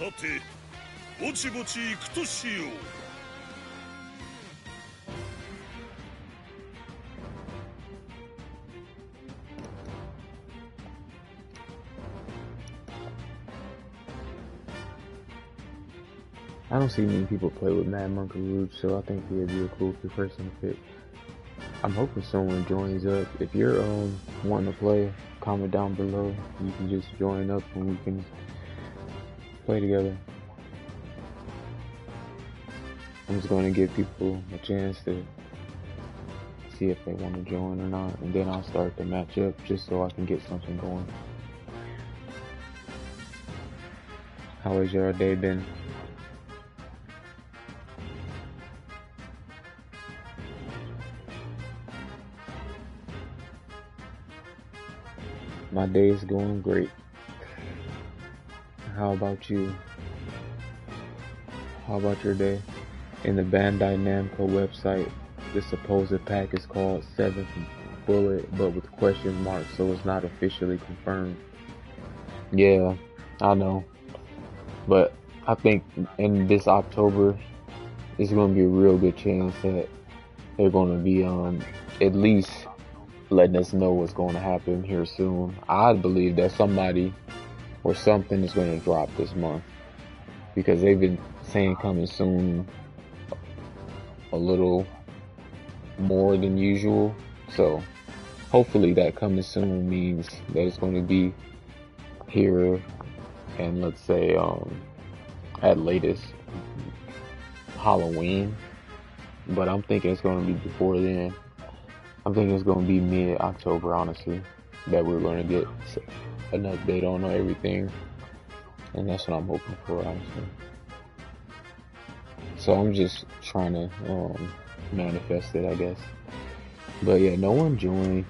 I don't see many people play with Mad Monkey Rouge, so I think he'd be a cool person to pick. I'm hoping someone joins up. If you're wanting to play, comment down below. You can just join up and we can play together. I'm just going to give people a chance to see if they want to join or not, and then I'll start the matchup just so I can get something going. How has your day been? My day is going great. How about you? How about your day? In the Bandai Namco website, the supposed pack is called 7th Bullet, but with question marks, so it's not officially confirmed. Yeah, I know. But I think in this October, it's going to be a real good chance that they're going to be at least letting us know what's going to happen here soon. I believe that somebody or something is going to drop this month, because they've been saying coming soon a little more than usual. So hopefully that coming soon means that it's going to be here, and let's say at latest Halloween, but I'm thinking it's going to be before then. I'm thinking it's going to be mid-October, honestly, that we're going to get an update on everything, and that's what I'm hoping for, honestly. So I'm just trying to manifest it, I guess. But yeah, no one joined,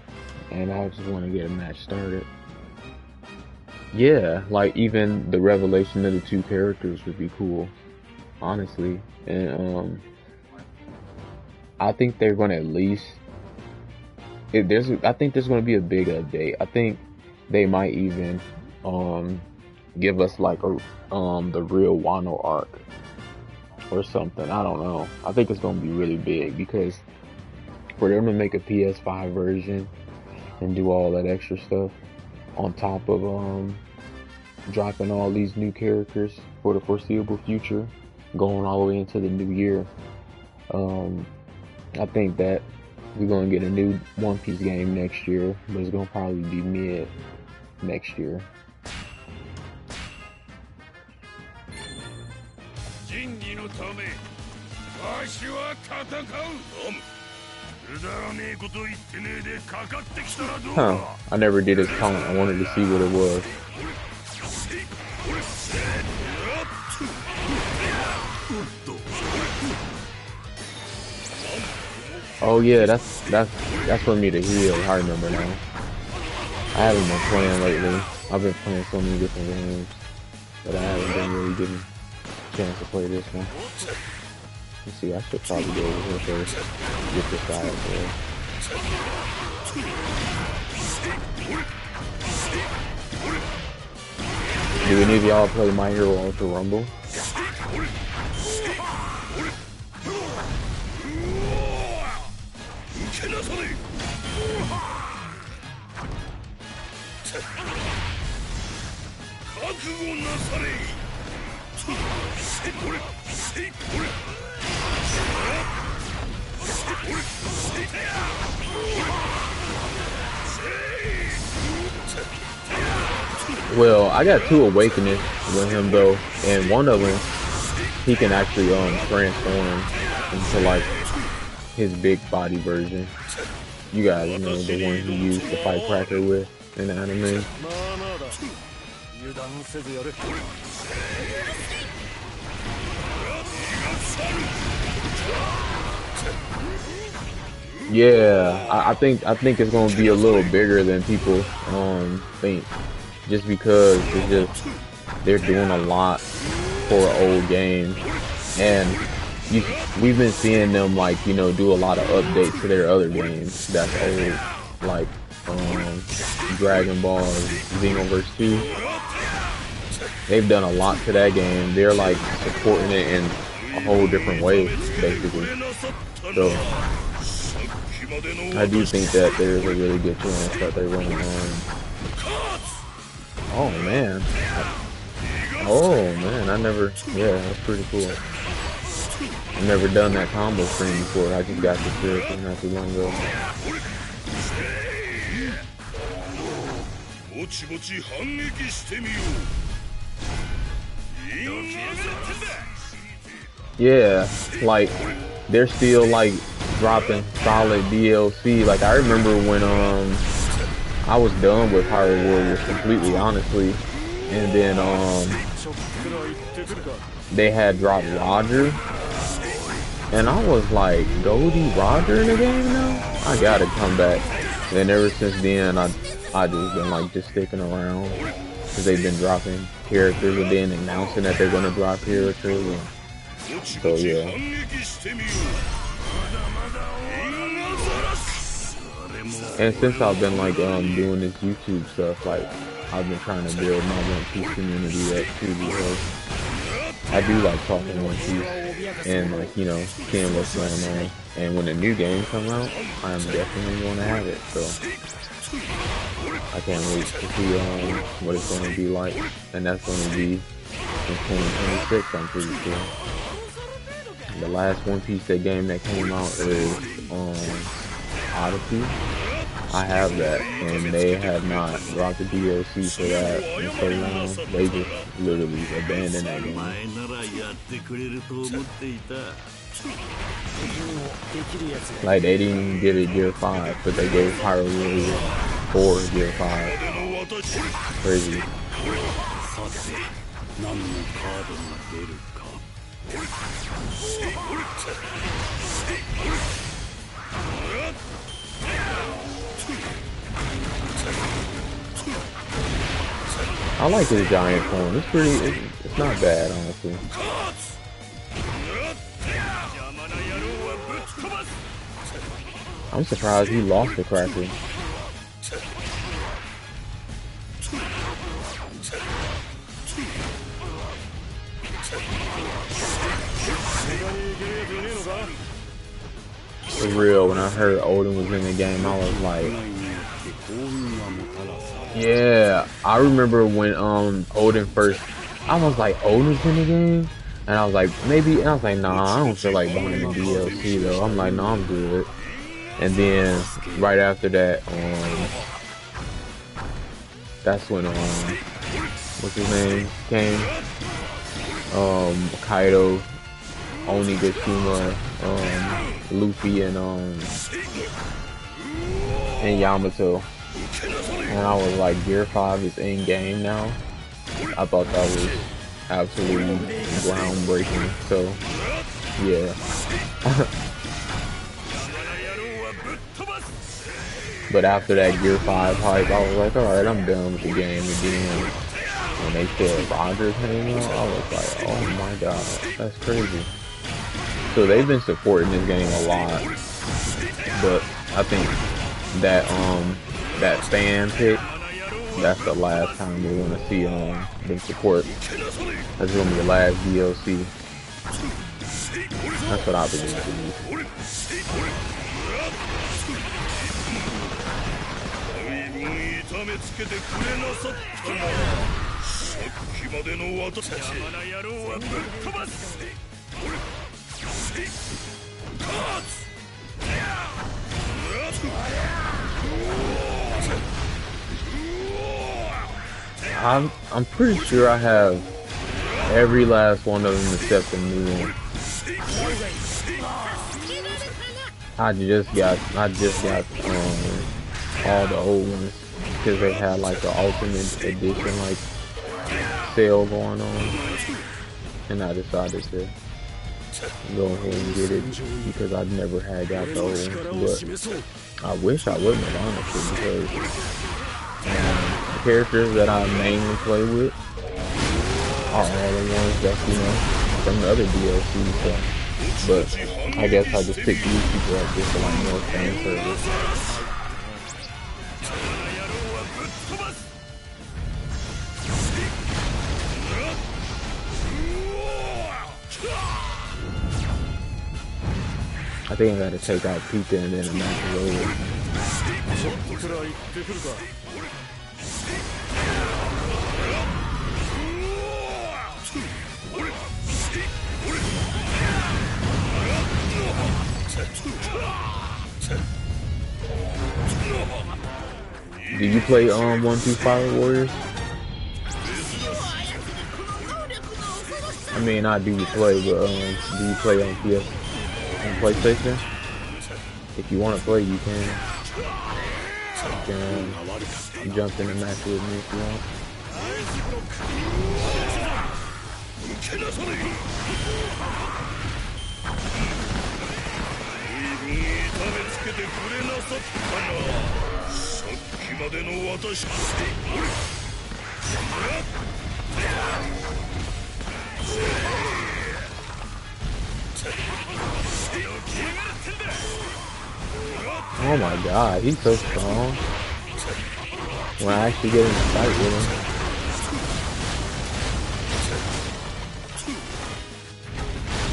and I just want to get a match started. Yeah, like even the revelation of the two characters would be cool, honestly. And I think they're going to at least, I think there's going to be a big update. I think they might even give us like the real Wano arc or something. I don't know. I think it's going to be really big, because for them to make a PS5 version and do all that extra stuff on top of dropping all these new characters for the foreseeable future, going all the way into the new year, I think that we're going to get a new One Piece game next year, but it's going to probably be mid next year. Huh, I never did his taunt. I wanted to see what it was. Oh yeah, that's for me to heal. I remember now. I haven't been playing lately. I've been playing so many different games, but I haven't been really getting a chance to play this one. Let's see, I should probably go over here first. Get this guy up there. Do any of y'all play My Hero Ultra Rumble? Well, I got 2 awakenings with him though, and one of them he can actually transform into like his big body version. You guys know the one he used to fight Cracker with in the anime. Yeah, I think it's gonna be a little bigger than people think, just because they're doing a lot for an old game, and we've been seeing them do a lot of updates to their other games that's old, like Dragon Ball Xenoverse 2. they've done a lot to that game. They're like supporting it in a whole different way, basically. So I do think that there's a really good chance that they're running on. Oh man. Oh man, yeah, that's pretty cool. I've never done that combo stream before. I just got the spiritual not too long ago. Yeah, like they're still like dropping solid DLC. Like I remember when I was done with Hyrule Warriors completely, honestly, and then they had dropped Roger, and I was like, Goldie Roger in the game now? I gotta come back. And ever since then, I just been like just sticking around because they've been dropping characters and then announcing that they're gonna drop characters. And so yeah. And since I've been like doing this YouTube stuff, like I've been trying to build my One Piece community up too, because I do like talking One Piece and like, you know, seeing what's going on. And when the new game comes out, I'm definitely going to have it. So I can't wait to see what it's going to be like, and that's going to be in 2026. I'm pretty sure. The last One Piece game that came out is Odyssey. I have that, and they have not dropped the DLC for that in so long. They just literally abandoned that game. Like they didn't even give it Gear 5, but they gave Hyrule Warriors 4 Gear 5. Crazy. I like his giant form. It's pretty. It's not bad, honestly. I'm surprised he lost the Cracker. For real, when I heard Odin was in the game, I was like, yeah. I remember when Odin first, I was like, Odin's in the game? And I was like, maybe, and I was like, nah, I don't feel like buying the DLC though. I'm like, nah, I'm good. And then right after that, that's when what's his name came? Kaido, Onigashima, Luffy, and Yamato. And I was like, Gear 5 is in game now. I thought that was absolutely groundbreaking. So yeah. But after that Gear 5 hype, I was like, alright, I'm done with the game. And then when they said Roger came out, I was like, oh my god, that's crazy. So they've been supporting this game a lot. But I think that that fan pick, that's the last time we're gonna see them support. That's gonna be the last DLC. That's what I believe it is. I'm pretty sure I have every last one of them except the new one. I just got all the old ones because they had like the ultimate edition like sale going on, and I decided to go ahead and get it because I've never had got the old ones. But I wish I wouldn't have, honestly, because the characters that I mainly play with are all the ones that, you know, from the other DLC stuff. But I guess I just picked these people up just for like more fan service. I think I gotta take out Pika and then the match is over. Do you play 1-2 Fire Warriors? I mean, not do you play, but do you play on PS on PlayStation? If you want to play, you can. You can jump in the match with me if you want. Oh my god, he's so strong. When I actually get in a fight with him.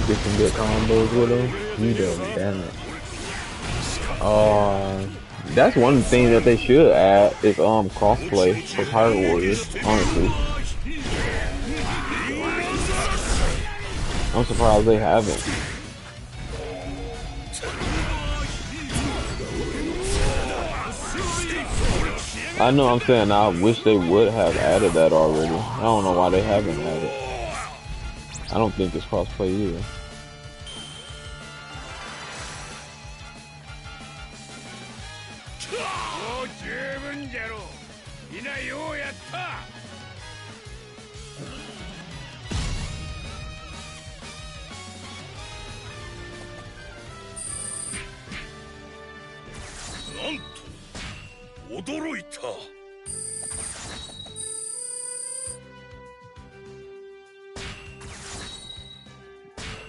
Get some good combos with him. He does damage. That's one thing that they should add is crossplay for Pirate Warriors, honestly. I'm surprised they haven't. I know I'm saying I wish they would have added that already. I don't know why they haven't added. I don't think it's crossplay either.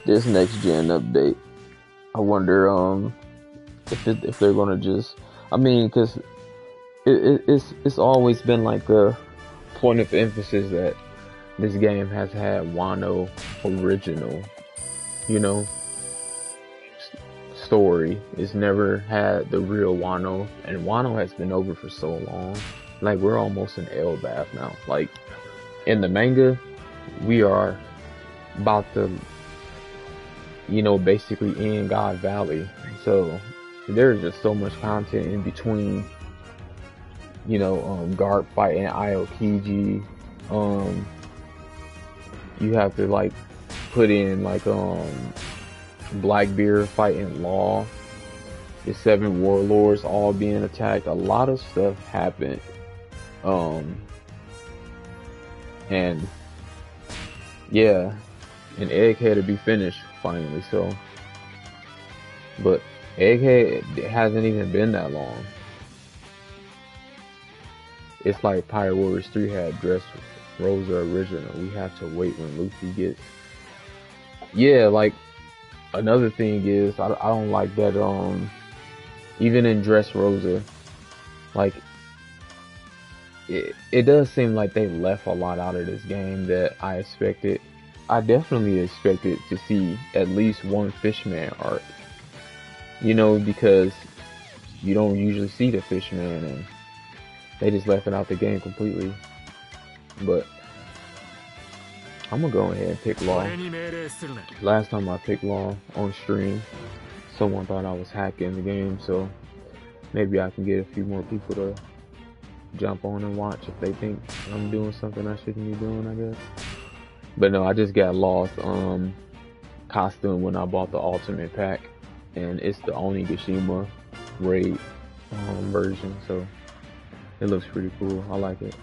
This next gen update, I wonder if they're gonna just, I mean, because it's always been like a point of emphasis that this game has had Wano original, you know, story. It's never had the real Wano, and Wano has been over for so long. Like, we're almost in Elbaf now. Like, in the manga, we are about to, you know, basically in God Valley. So there's just so much content in between, you know, Garp fighting Aokiji. You have to like put in like Blackbeard fighting Law, the 7 warlords all being attacked. A lot of stuff happened. And yeah, and Egghead to be finished finally. So, but Egghead hasn't even been that long. It's like Pirate Warriors 3 had Dressrosa original. We have to wait when Luffy gets. Yeah, like another thing is I don't like that. Even in Dressrosa, like it does seem like they left a lot out of this game that I expected. I definitely expected to see at least one Fishman arc, you know, because you don't usually see the Fishman, and they just left it out the game completely. But I'm gonna go ahead and pick Law. Last time I picked Law on stream, someone thought I was hacking the game, so maybe I can get a few more people to jump on and watch if they think I'm doing something I shouldn't be doing, I guess. But no, I just got lost costume when I bought the Ultimate Pack, and it's the Onigashima raid version, so it looks pretty cool. I like it.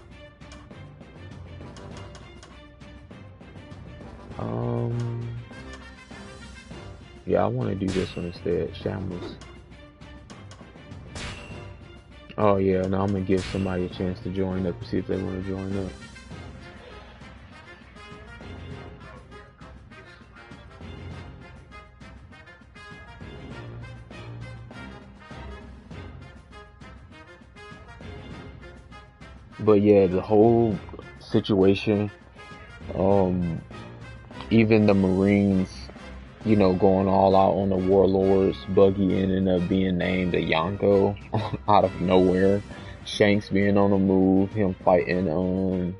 Yeah, I want to do this one instead. Shambles. Oh yeah, now I'm gonna give somebody a chance to join up and see if they want to join up. But yeah, the whole situation, even the Marines you know, going all out on the Warlords. Buggy ending up being named a Yonko out of nowhere. Shanks being on the move, him fighting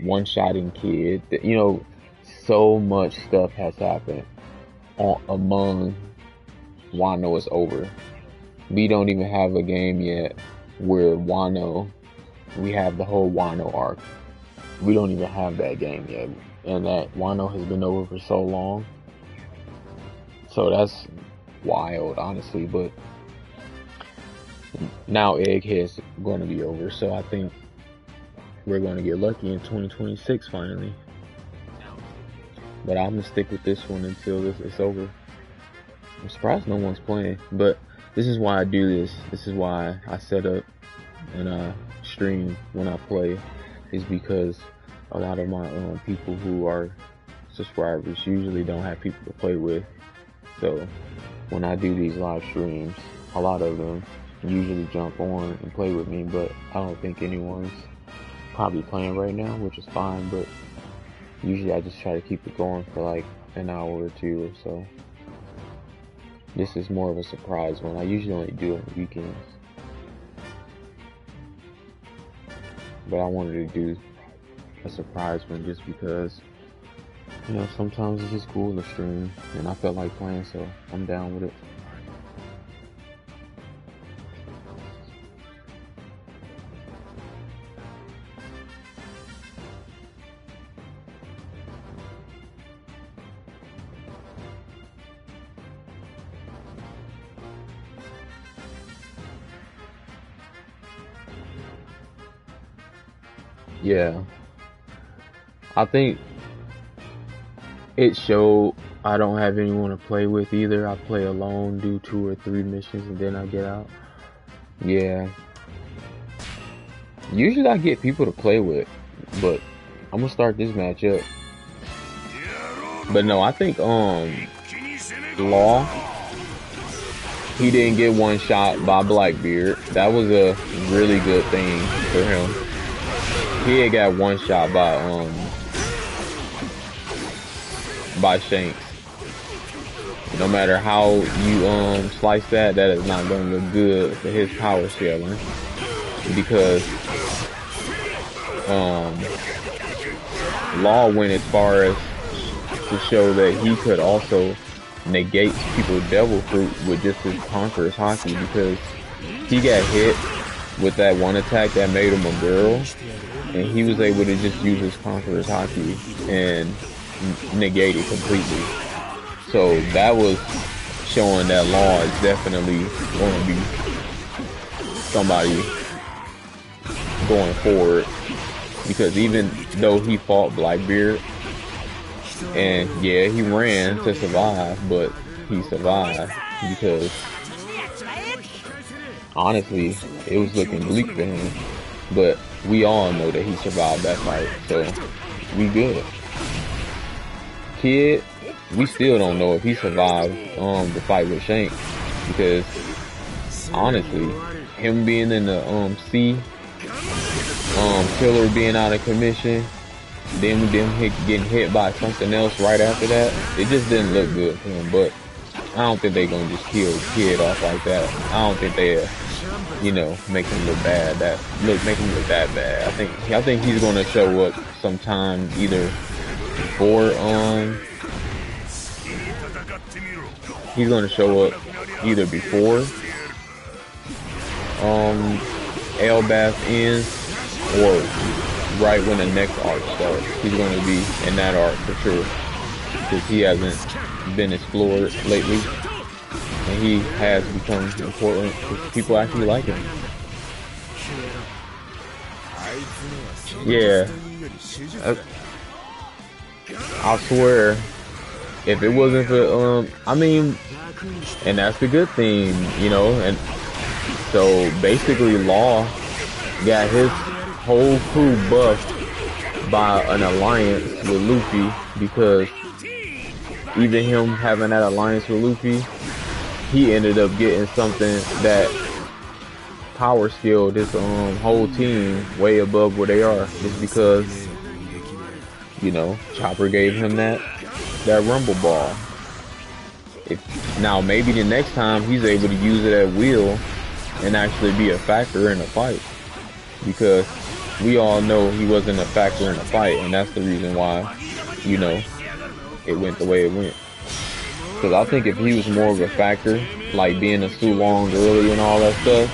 one-shotting Kid. You know, so much stuff has happened among Wano is over. We don't even have a game yet where we have the whole Wano arc. We don't even have that game yet. And that Wano has been over for so long. So that's wild, honestly. But now Egghead's going to be over. So I think we're going to get lucky in 2026 finally. But I'm going to stick with this one until it's over. I'm surprised no one's playing. But this is why I do this. This is why I set up and I stream when I play. Is because a lot of my people who are subscribers usually don't have people to play with. So when I do these live streams, a lot of them usually jump on and play with me, but I don't think anyone's probably playing right now, which is fine. But usually I just try to keep it going for like an hour or two or so. This is more of a surprise one. I usually only do it on weekends, but I wanted to do a surprise one just because, you know, sometimes it's just cool to stream, and I felt like playing, so I'm down with it. Yeah, I think it showed I don't have anyone to play with either. I play alone, do 2 or 3 missions, and then I get out. Yeah. Usually I get people to play with, but I'm gonna start this match up. But no, I think Law, he didn't get one shot by Blackbeard. That was a really good thing for him. He had got one shot by Shanks. No matter how you slice that, that is not going to look good for his power scaling, because Law went as far as to show that he could also negate people's Devil Fruit with just his Conqueror's Haki, because he got hit with that one attack that made him a girl, and he was able to just use his Conqueror's Haki and negate it completely. So that was showing that Law is definitely going to be somebody going forward, because even though he fought Blackbeard, and yeah, he ran to survive, but he survived because honestly, it was looking bleak for him. But we all know that he survived that fight, so we good. Kid, we still don't know if he survived the fight with Shanks, because honestly, him being in the sea, Killer being out of commission, then getting hit by something else right after that, it just didn't look good for him. But I don't think they're gonna just kill Kid off like that. I don't think they, you know, make him look bad. Make him look that bad. I think he's gonna show up sometime either before he's gonna show up either before Elbaf ends, or right when the next arc starts. He's going to be in that arc for sure, because he hasn't been explored lately, and he has become important because people actually like him. Yeah, I swear, if it wasn't for I mean, and that's the good thing, you know. And so basically Law got his whole crew buffed by an alliance with Luffy, because even him having that alliance with Luffy, he ended up getting something that power skilled this whole team way above where they are, just because, you know, Chopper gave him that Rumble Ball. If now maybe the next time he's able to use it at will and actually be a factor in the fight, because we all know he wasn't a factor in the fight, and that's the reason why, you know, it went the way it went. Because I think if he was more of a factor, like being a Sulong early and all that stuff,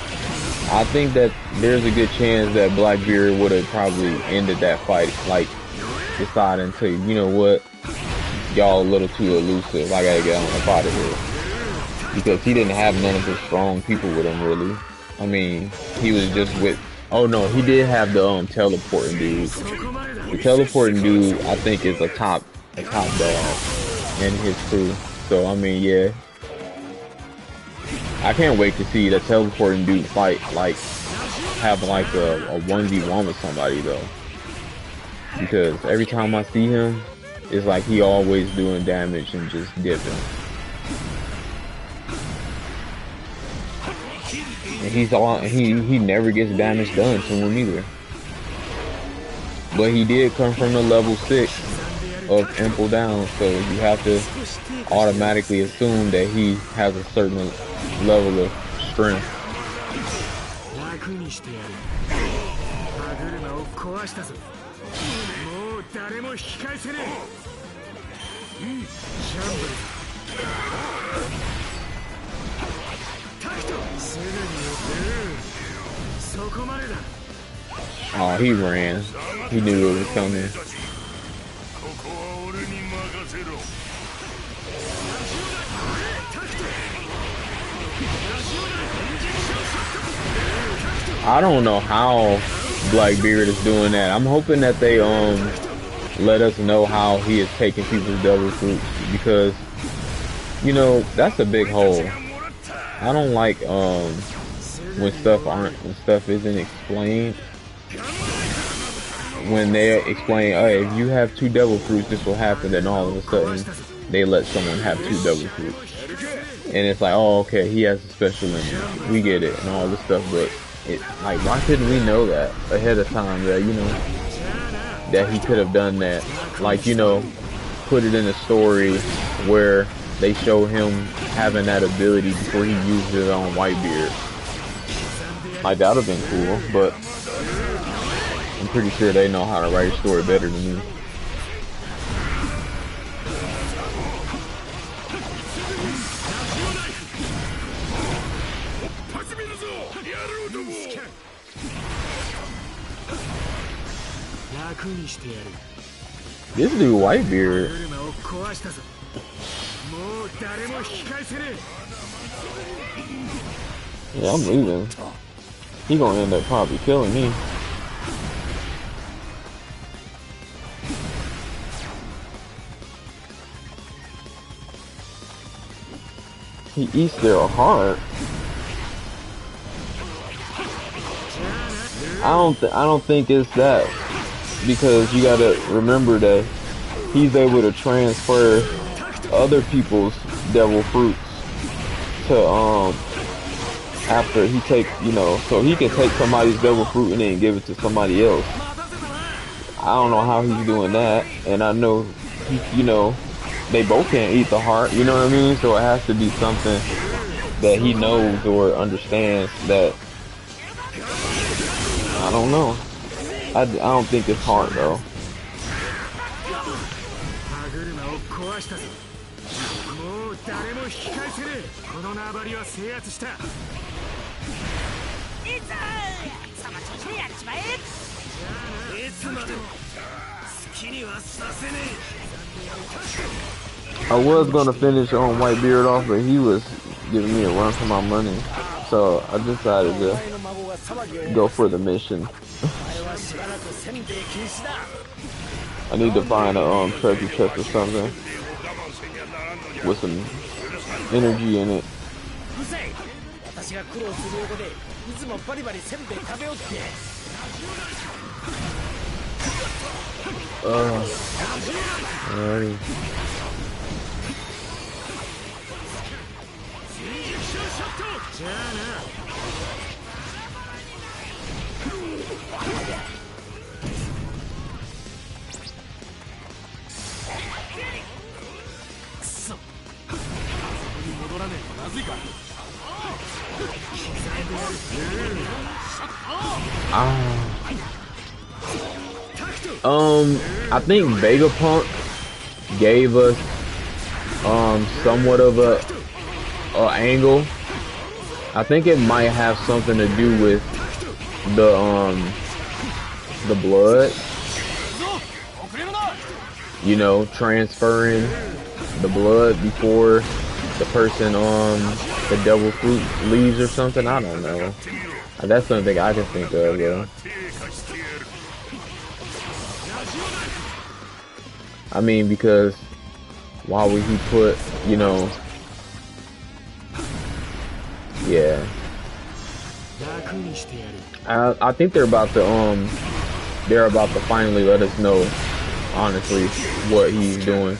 I think that there's a good chance that Blackbeard would have probably ended that fight, like deciding to, you know what, y'all a little too elusive, I gotta get on up out of here. Because he didn't have none of his strong people with him, really. I mean, he was just with, oh no, he did have the teleporting dude. The teleporting dude, I think, is a top dog in his crew. So I mean, yeah, I can't wait to see the teleporting dude fight, like have like a 1v1 with somebody though, because every time I see him, it's like he always doing damage and just dipping. And he never gets damage done to him either. But he did come from the level 6 of Impel Down, so you have to automatically assume that he has a certain level of strength. Oh, he ran. He knew it was coming. I don't know how Blackbeard is doing that. I'm hoping that they let us know how he is taking people's devil fruits, because you know that's a big hole. I don't like when stuff isn't explained. When they explain, hey, if you have 2 devil fruits, this will happen, and all of a sudden they let someone have 2 devil fruits, and it's like, oh, okay, he has a special limit. We get it and all this stuff, but it, like, why couldn't we know that ahead of time, that, you know, that he could have done that? Like, you know, put it in a story where they show him having that ability before he used it on Whitebeard. Like, that would have been cool, but I'm pretty sure they know how to write a story better than me. This dude Whitebeard. Yeah, I'm leaving. He gonna end up probably killing me. He eats their heart. I don't think it's that, because you gotta remember that he's able to transfer other people's devil fruits to after he takes, you know, so he can take somebody's devil fruit and then give it to somebody else. I don't know how he's doing that, and I know he, you know, they both can't eat the heart, you know what I mean? So it has to be something that he knows or understands that, I don't know. I don't think it's hard though. I was gonna finish on Whitebeard off, but he was giving me a run for my money, so I decided to go for the mission. I need to find a treasure chest or something with some energy in it. Alrighty. I think Vegapunk gave us somewhat of a angle. I think it might have something to do with the blood, you know, transferring the blood before the person the devil fruit leaves or something. I don't know. That's something I can think of, yeah. I mean, because why would he put, you know, yeah. I think they're about to finally let us know, honestly, what he's doing.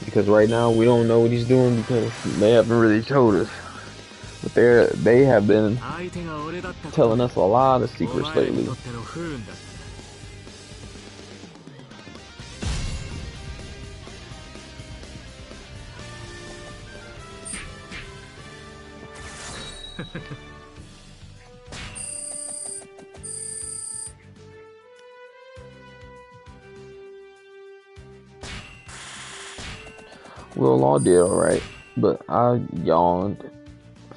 Because right now we don't know what he's doing because they haven't really told us. But they have been telling us a lot of secrets lately. Well, all did alright, but I yawned.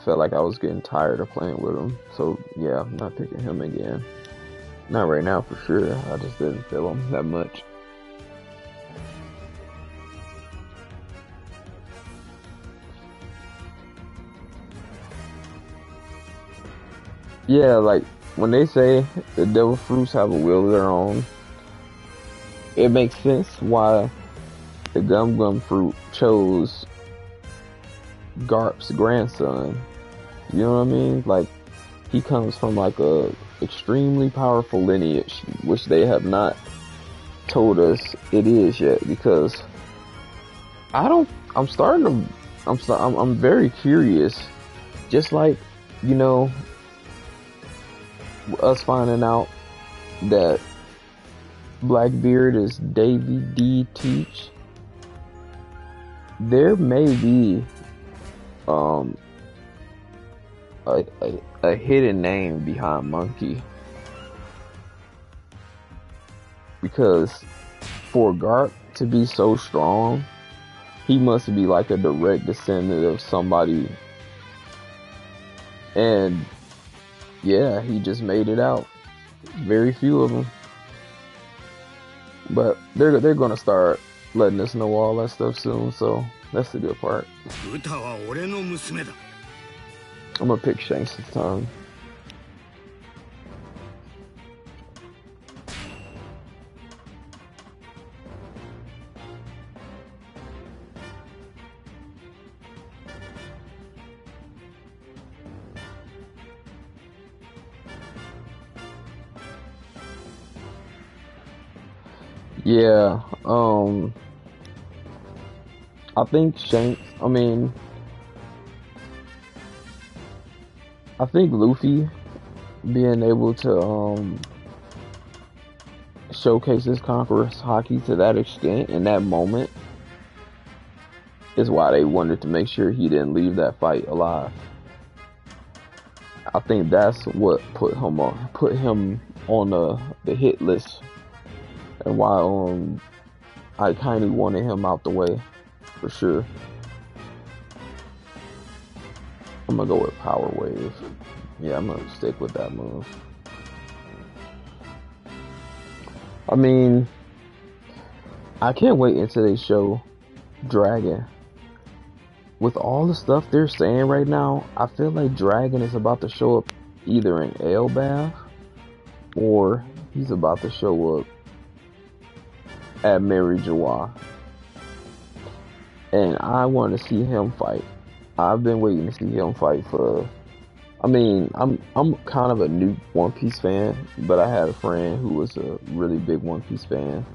Felt like I was getting tired of playing with him, so yeah, I'm not picking him again. Not right now for sure, I just didn't feel him that much. Yeah, like, when they say the devil fruits have a will of their own, it makes sense why the Gum Gum fruit chose Garp's grandson. You know what I mean? Like, he comes from like a extremely powerful lineage, which they have not told us it is yet, because I'm very curious, just like, you know, us finding out that Blackbeard is Davy D. Teach. There may be a hidden name behind Monkey, because for Garp to be so strong, he must be like a direct descendant of somebody, and yeah, he just made it out. Very few of them, but they're gonna start letting us know all that stuff soon, so that's the good part. I'm gonna pick Shanks this time. Yeah, I think Shanks, I think Luffy being able to showcase his Conqueror's haki to that extent in that moment is why they wanted to make sure he didn't leave that fight alive. I think that's what put him on the hit list, and why I kinda wanted him out the way for sure. I'm gonna go with Power Wave. Yeah, I'm gonna stick with that move. I mean, I can't wait until they show Dragon. With all the stuff they're saying right now, I feel like Dragon is about to show up either in Elbaf or he's about to show up at Mary Joie. And I want to see him fight. I've been waiting to see him fight for... I'm kind of a new One Piece fan, but I had a friend who was a really big One Piece fan,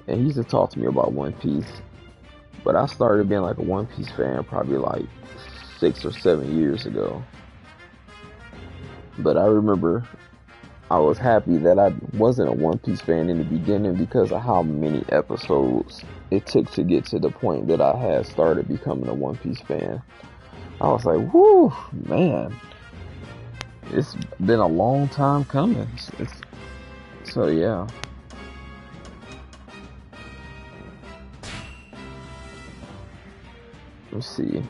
and he used to talk to me about One Piece. But I started being like a One Piece fan probably like 6 or 7 years ago. But I remember I was happy that I wasn't a One Piece fan in the beginning because of how many episodes it took to get to the point that I had started becoming a One Piece fan. I was like, whoo, man, it's been a long time coming. So yeah. Let's see.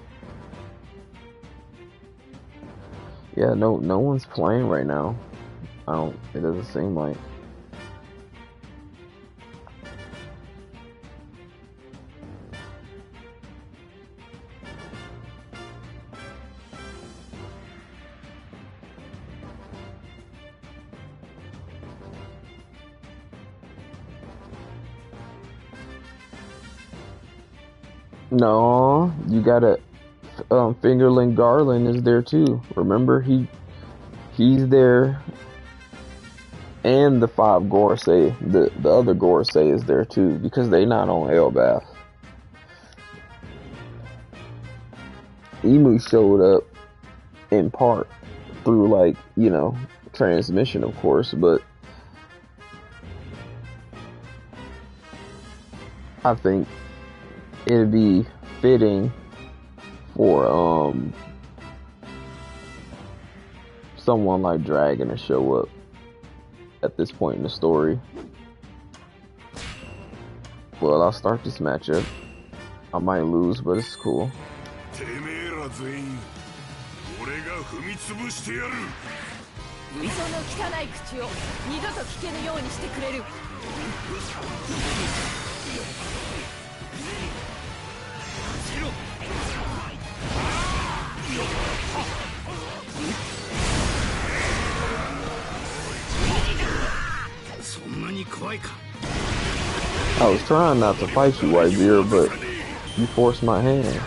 Yeah, no one's playing right now. It doesn't seem like. No, you gotta, Fingerling Garland is there too. Remember, he's there, and the 5 Gorosei, the other Gorosei is there too, because they not on Elbaf. Emu showed up in part through, like, you know, transmission, of course, but I think it'd be fitting for someone like Dragon to show up at this point in the story. Well, I'll start this matchup. I might lose, but it's cool. I was trying not to fight you, White Beard, but you forced my hand.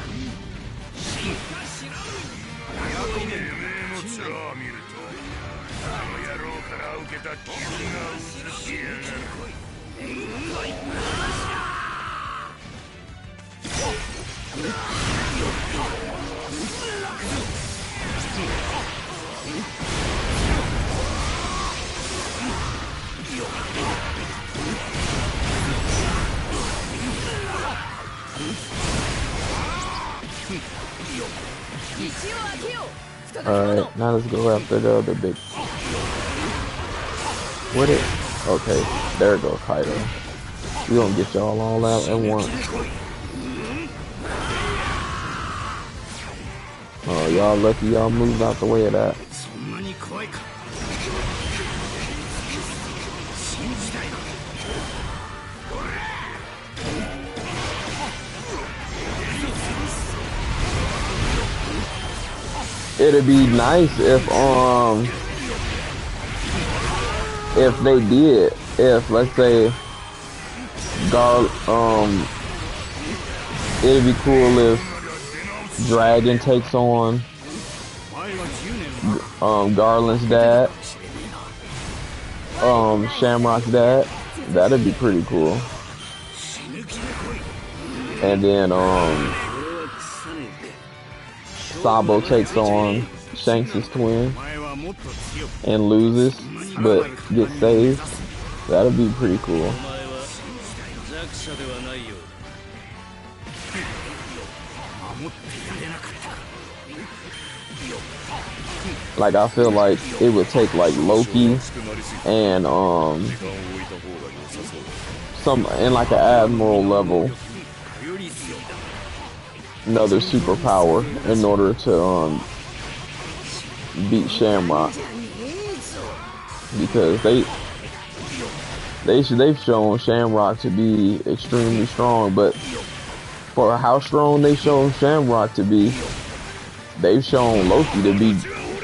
Alright, now let's go after the other big... What it? Okay, there goes Kaido. We gonna get y'all all out at once. Oh, y'all lucky y'all moved out the way of that. It'd be nice if they did, if let's say it'd be cool if Dragon takes on Garland's dad, Shamrock's dad. That'd be pretty cool. And then Sabo takes on Shanks' twin and loses, but gets saved. That'd be pretty cool. Like, I feel like it would take like Loki and some in like an admiral level, another superpower in order to beat Shamrock, because they've shown Shamrock to be extremely strong, but for how strong they've shown Shamrock to be, they've shown Loki to be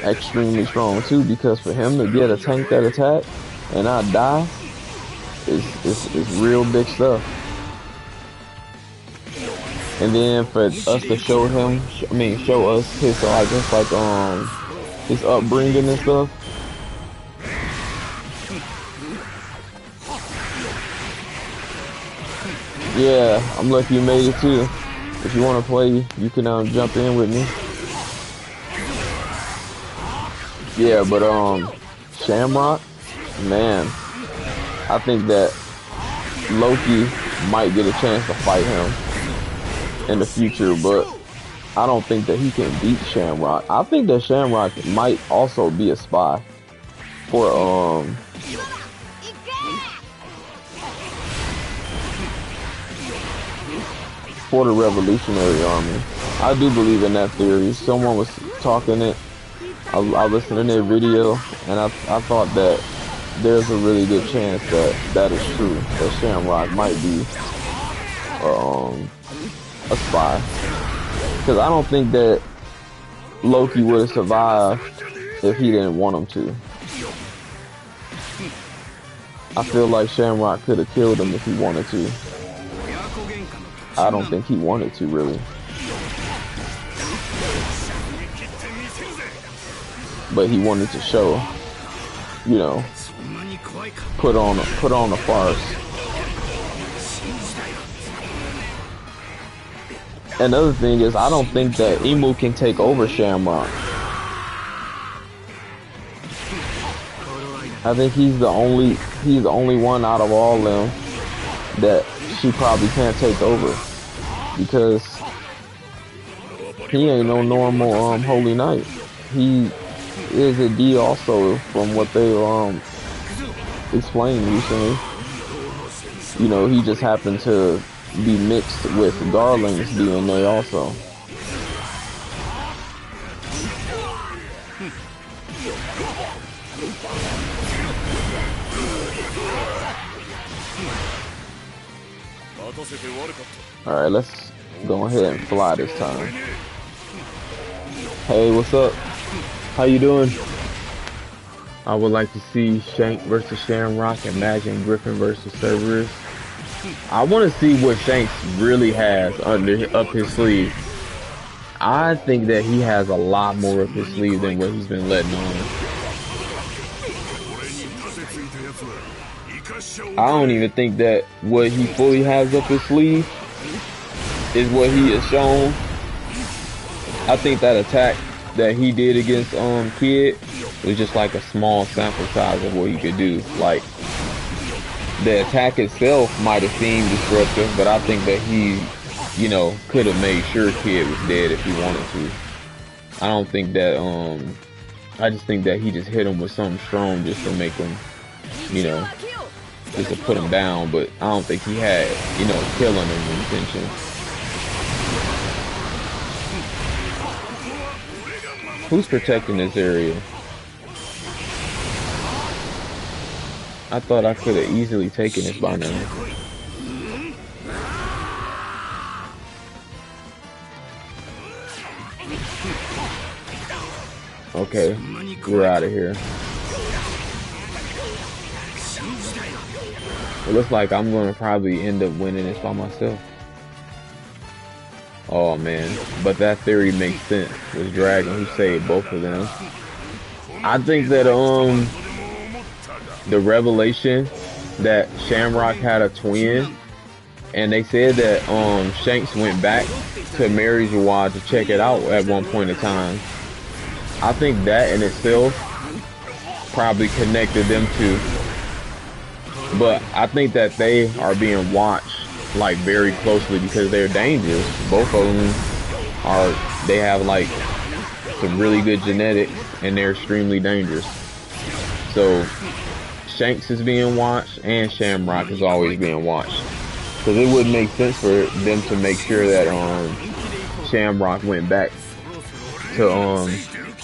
extremely strong too, because for him to get a tank that attack and not die is real big stuff. And then for us to show him, show us his, I guess, like, his upbringing and stuff. Yeah, I'm lucky you made it too. If you want to play, you can jump in with me. Yeah, but Shamrock, man, I think that Loki might get a chance to fight him in the future, but I don't think that he can beat Shamrock. I think that Shamrock might also be a spy for the Revolutionary Army. I do believe in that theory. Someone was talking it. I listened to their video, and I thought that there's a really good chance that that is true. That Shamrock might be a spy. Because I don't think that Loki would have survived if he didn't want him to. I feel like Shamrock could have killed him if he wanted to. I don't think he wanted to, really. But he wanted to show, you know, put on a farce. Another thing is, I don't think that Imu can take over Shamrock. I think he's the only one out of all of them that she probably can't take over, because he ain't no normal Holy Knight. He is a D also, from what they explained recently. You know, he just happened to be mixed with Garland's DNA also. Alright, let's go ahead and fly this time. Hey, what's up? How you doing? I would like to see Shank versus Shamrock and Imagine Griffin versus Cerberus. I want to see what Shanks really has up his sleeve. I think that he has a lot more up his sleeve than what he's been letting on. I don't even think that what he fully has up his sleeve is what he has shown. I think that attack that he did against Kid was just like a small sample size of what he could do. Like, the attack itself might have seemed disruptive, but I think that he, you know, could have made sure Kid was dead if he wanted to. I don't think that, I just think that he just hit him with something strong just to make him, you know, just to put him down, but I don't think he had, you know, killing him intention. Who's protecting this area? I thought I could have easily taken this by now. Okay, we're out of here. It looks like I'm going to probably end up winning this by myself. Oh man, but that theory makes sense with Dragon, who saved both of them. I think that the revelation that Shamrock had a twin, and they said that Shanks went back to Mary Jawad to check it out at one point in time. I think that in itself probably connected them two. But I think that they are being watched like very closely because they're dangerous. Both of them they have like some really good genetics and they're extremely dangerous. So Shanks is being watched and Shamrock is always being watched. Because it wouldn't make sense for them to make sure that Shamrock went back to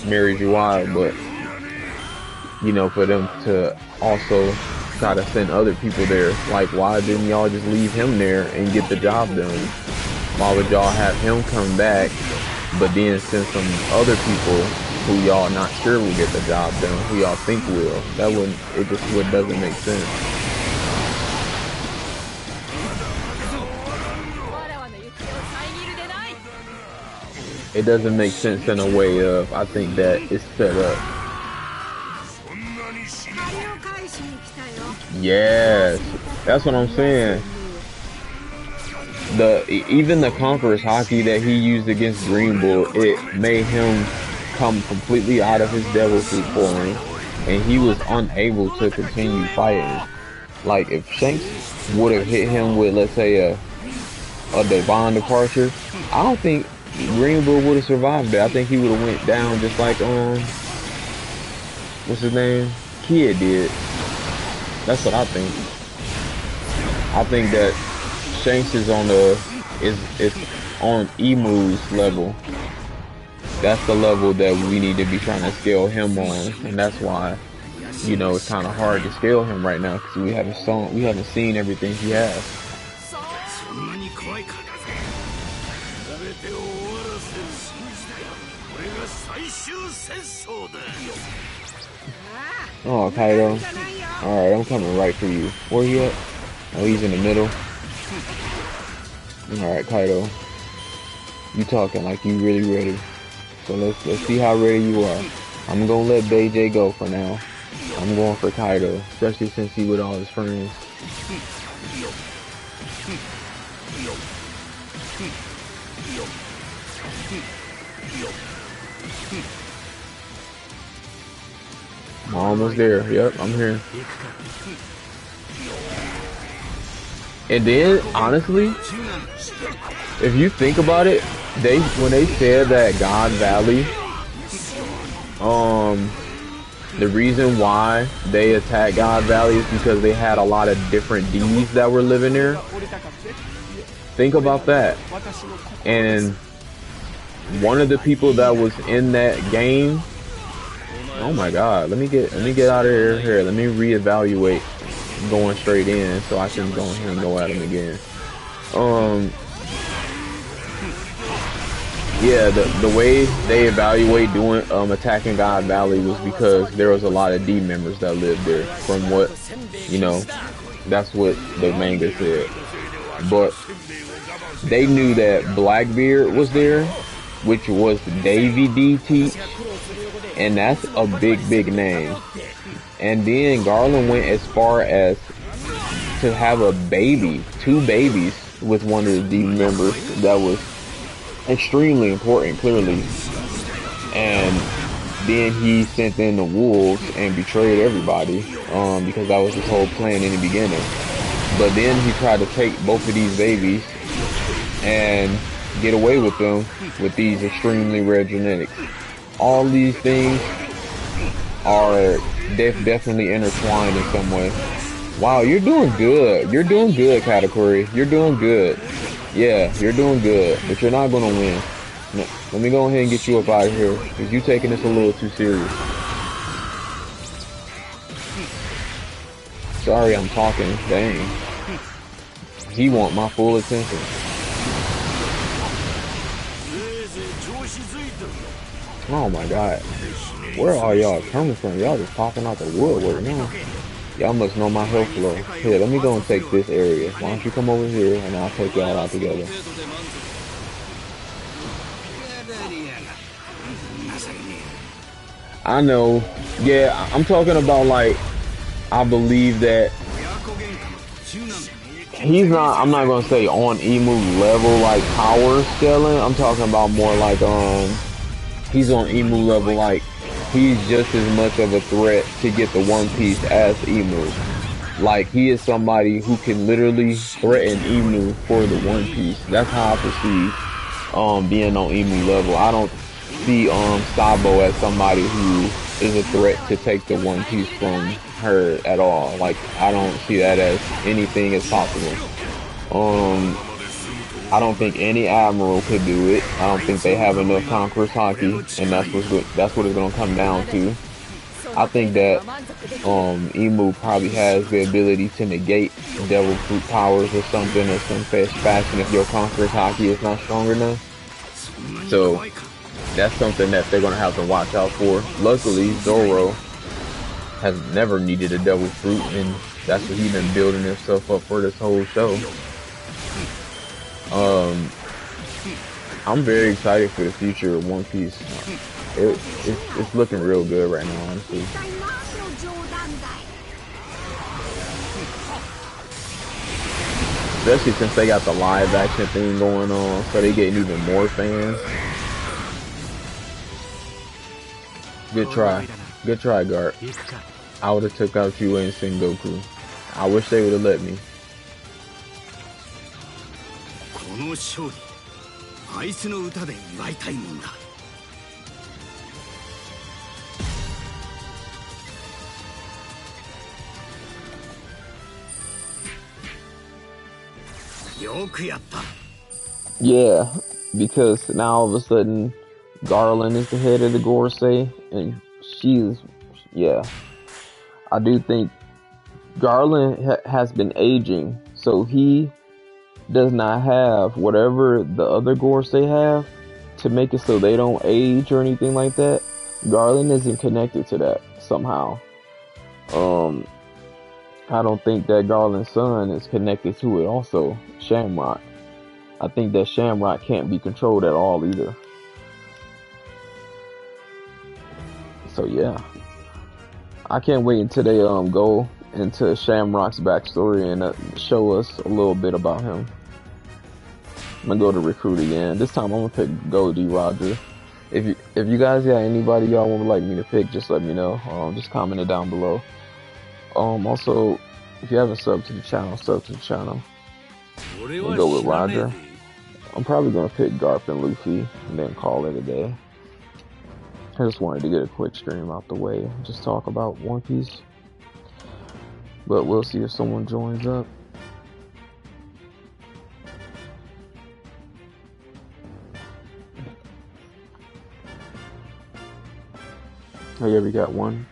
Mary Jawad, but you know, for them to also try to send other people there. Like, why didn't y'all just leave him there and get the job done? Why would y'all have him come back, but then send some other people who y'all not sure will get the job done, who y'all think will? That wouldn't, it just doesn't make sense. It doesn't make sense in a way of, I think that it's set up. Yes, that's what I'm saying. Even the Conqueror's Haki that he used against Green Bull, it made him come completely out of his devil fruit form and he was unable to continue fighting. Like if Shanks would have hit him with, let's say, a divine departure, I don't think Green Bull would have survived that. I think he would have went down just like what's his name? Kid did. That's what I think. I think that Shanks is on is on Emu's level. That's the level that we need to be trying to scale him on, and that's why, you know, it's kind of hard to scale him right now because we haven't seen everything he has. Oh, Kaido. Alright, I'm coming right for you. Where he at? Oh, he's in the middle. Alright, Kaido. You talking like you really ready. So let's see how ready you are. I'm gonna let BJ go for now. I'm going for Kaido, especially since he with all his friends. I'm almost there. Yep, I'm here. And then, honestly, if you think about it, when they said that God Valley, the reason why they attacked God Valley is because they had a lot of different D's that were living there. Think about that. And one of the people that was in that game, oh my God, let me get out of here. Here, let me reevaluate going straight in so I can go ahead and go at him again. Yeah, the way they evaluate doing attacking God Valley was because there was a lot of D members that lived there. From what, you know, that's what the manga said. But they knew that Blackbeard was there, which was Davy D Teach, and that's a big name. And then Garland went as far as to have a baby, 2 babies with one of the D members that was extremely important, clearly. And then he sent in the wolves and betrayed everybody, because that was his whole plan in the beginning. But then he tried to take both of these babies and get away with them with these extremely rare genetics. All these things are definitely intertwined in some way. Wow, you're doing good. You're doing good, Katakuri. You're doing good. Yeah, you're doing good, but you're not gonna win. No, let me go ahead and get you up out of here, because you're taking this a little too serious. Sorry, I'm talking. Dang. He want my full attention. Oh my God. Where are y'all coming from? Y'all just popping out the woodwork now. Y'all must know my health flow. Here, let me go and take this area. Why don't you come over here and I'll take y'all out together. I know. Yeah, I'm talking about, like, I believe that he's not, I'm not going to say on Emu level, like power scaling. I'm talking about more like, he's on Emu level, like, he's just as much of a threat to get the One Piece as Emu. Like, he is somebody who can literally threaten Emu for the One Piece. That's how I perceive being on Emu level. I don't see Sabo as somebody who is a threat to take the One Piece from her at all. Like, I don't see that as anything as possible. I don't think any admiral could do it. I don't think they have enough Conqueror's Haki, and that's what it's gonna come down to. I think that Emu probably has the ability to negate Devil Fruit powers or something, or some fashion if your Conqueror's Haki is not strong enough. So that's something that they're gonna have to watch out for. Luckily, Zoro has never needed a Devil Fruit, and that's what he's been building himself up for this whole show. I'm very excited for the future of One Piece. It's looking real good right now, honestly. Especially since they got the live action thing going on, so they getting even more fans. Good try. Good try, Garp. I would have took out you and Sengoku. I wish they would have let me. この勝利、あいつの歌で祝いたいもんだ。よくやった。 Yeah, because now all of a sudden Garland is the head of the Gorosei, and she's, yeah. I do think Garland has been aging, so he does not have whatever the other Gorosei have to make it so they don't age or anything like that. Garland isn't connected to that somehow. I don't think that Garland's son is connected to it also, Shamrock. I think that Shamrock can't be controlled at all either. So yeah, I can't wait until they go into Shamrock's backstory and show us a little bit about him. I'm gonna go to recruit again. This time I'm gonna pick Goldie Roger. If you guys got anybody y'all would like me to pick, just let me know. Just comment it down below. Also, if you haven't subbed to the channel, sub to the channel. We'll go with Roger. I'm probably gonna pick Garp and Luffy and then call it a day. I just wanted to get a quick stream out the way, just talk about One Piece. But we'll see if someone joins up. Oh yeah, we got one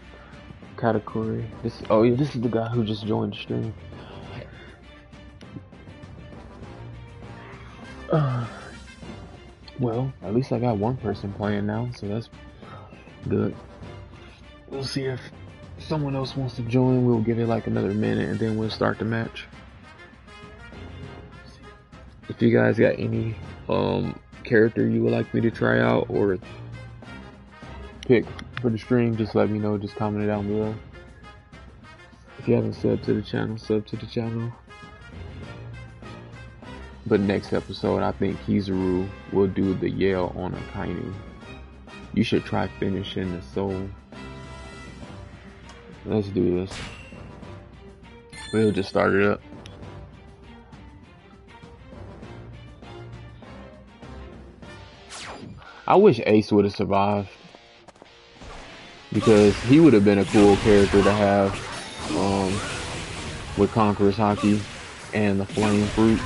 category. Oh yeah, this is the guy who just joined the stream. Well, at least I got one person playing now, so that's good. We'll see if someone else wants to join. We'll give it like another minute and then we'll start the match. If you guys got any character you would like me to try out or pick for the stream, just let me know. Just comment it down below. If you haven't subbed to the channel, sub to the channel. But next episode, I think Kizaru will do the Yale on Akainu. You should try finishing the soul. Let's do this. We'll just start it up. I wish Ace would have survived, because he would have been a cool character to have with Conqueror's Haki and the Flame Fruit.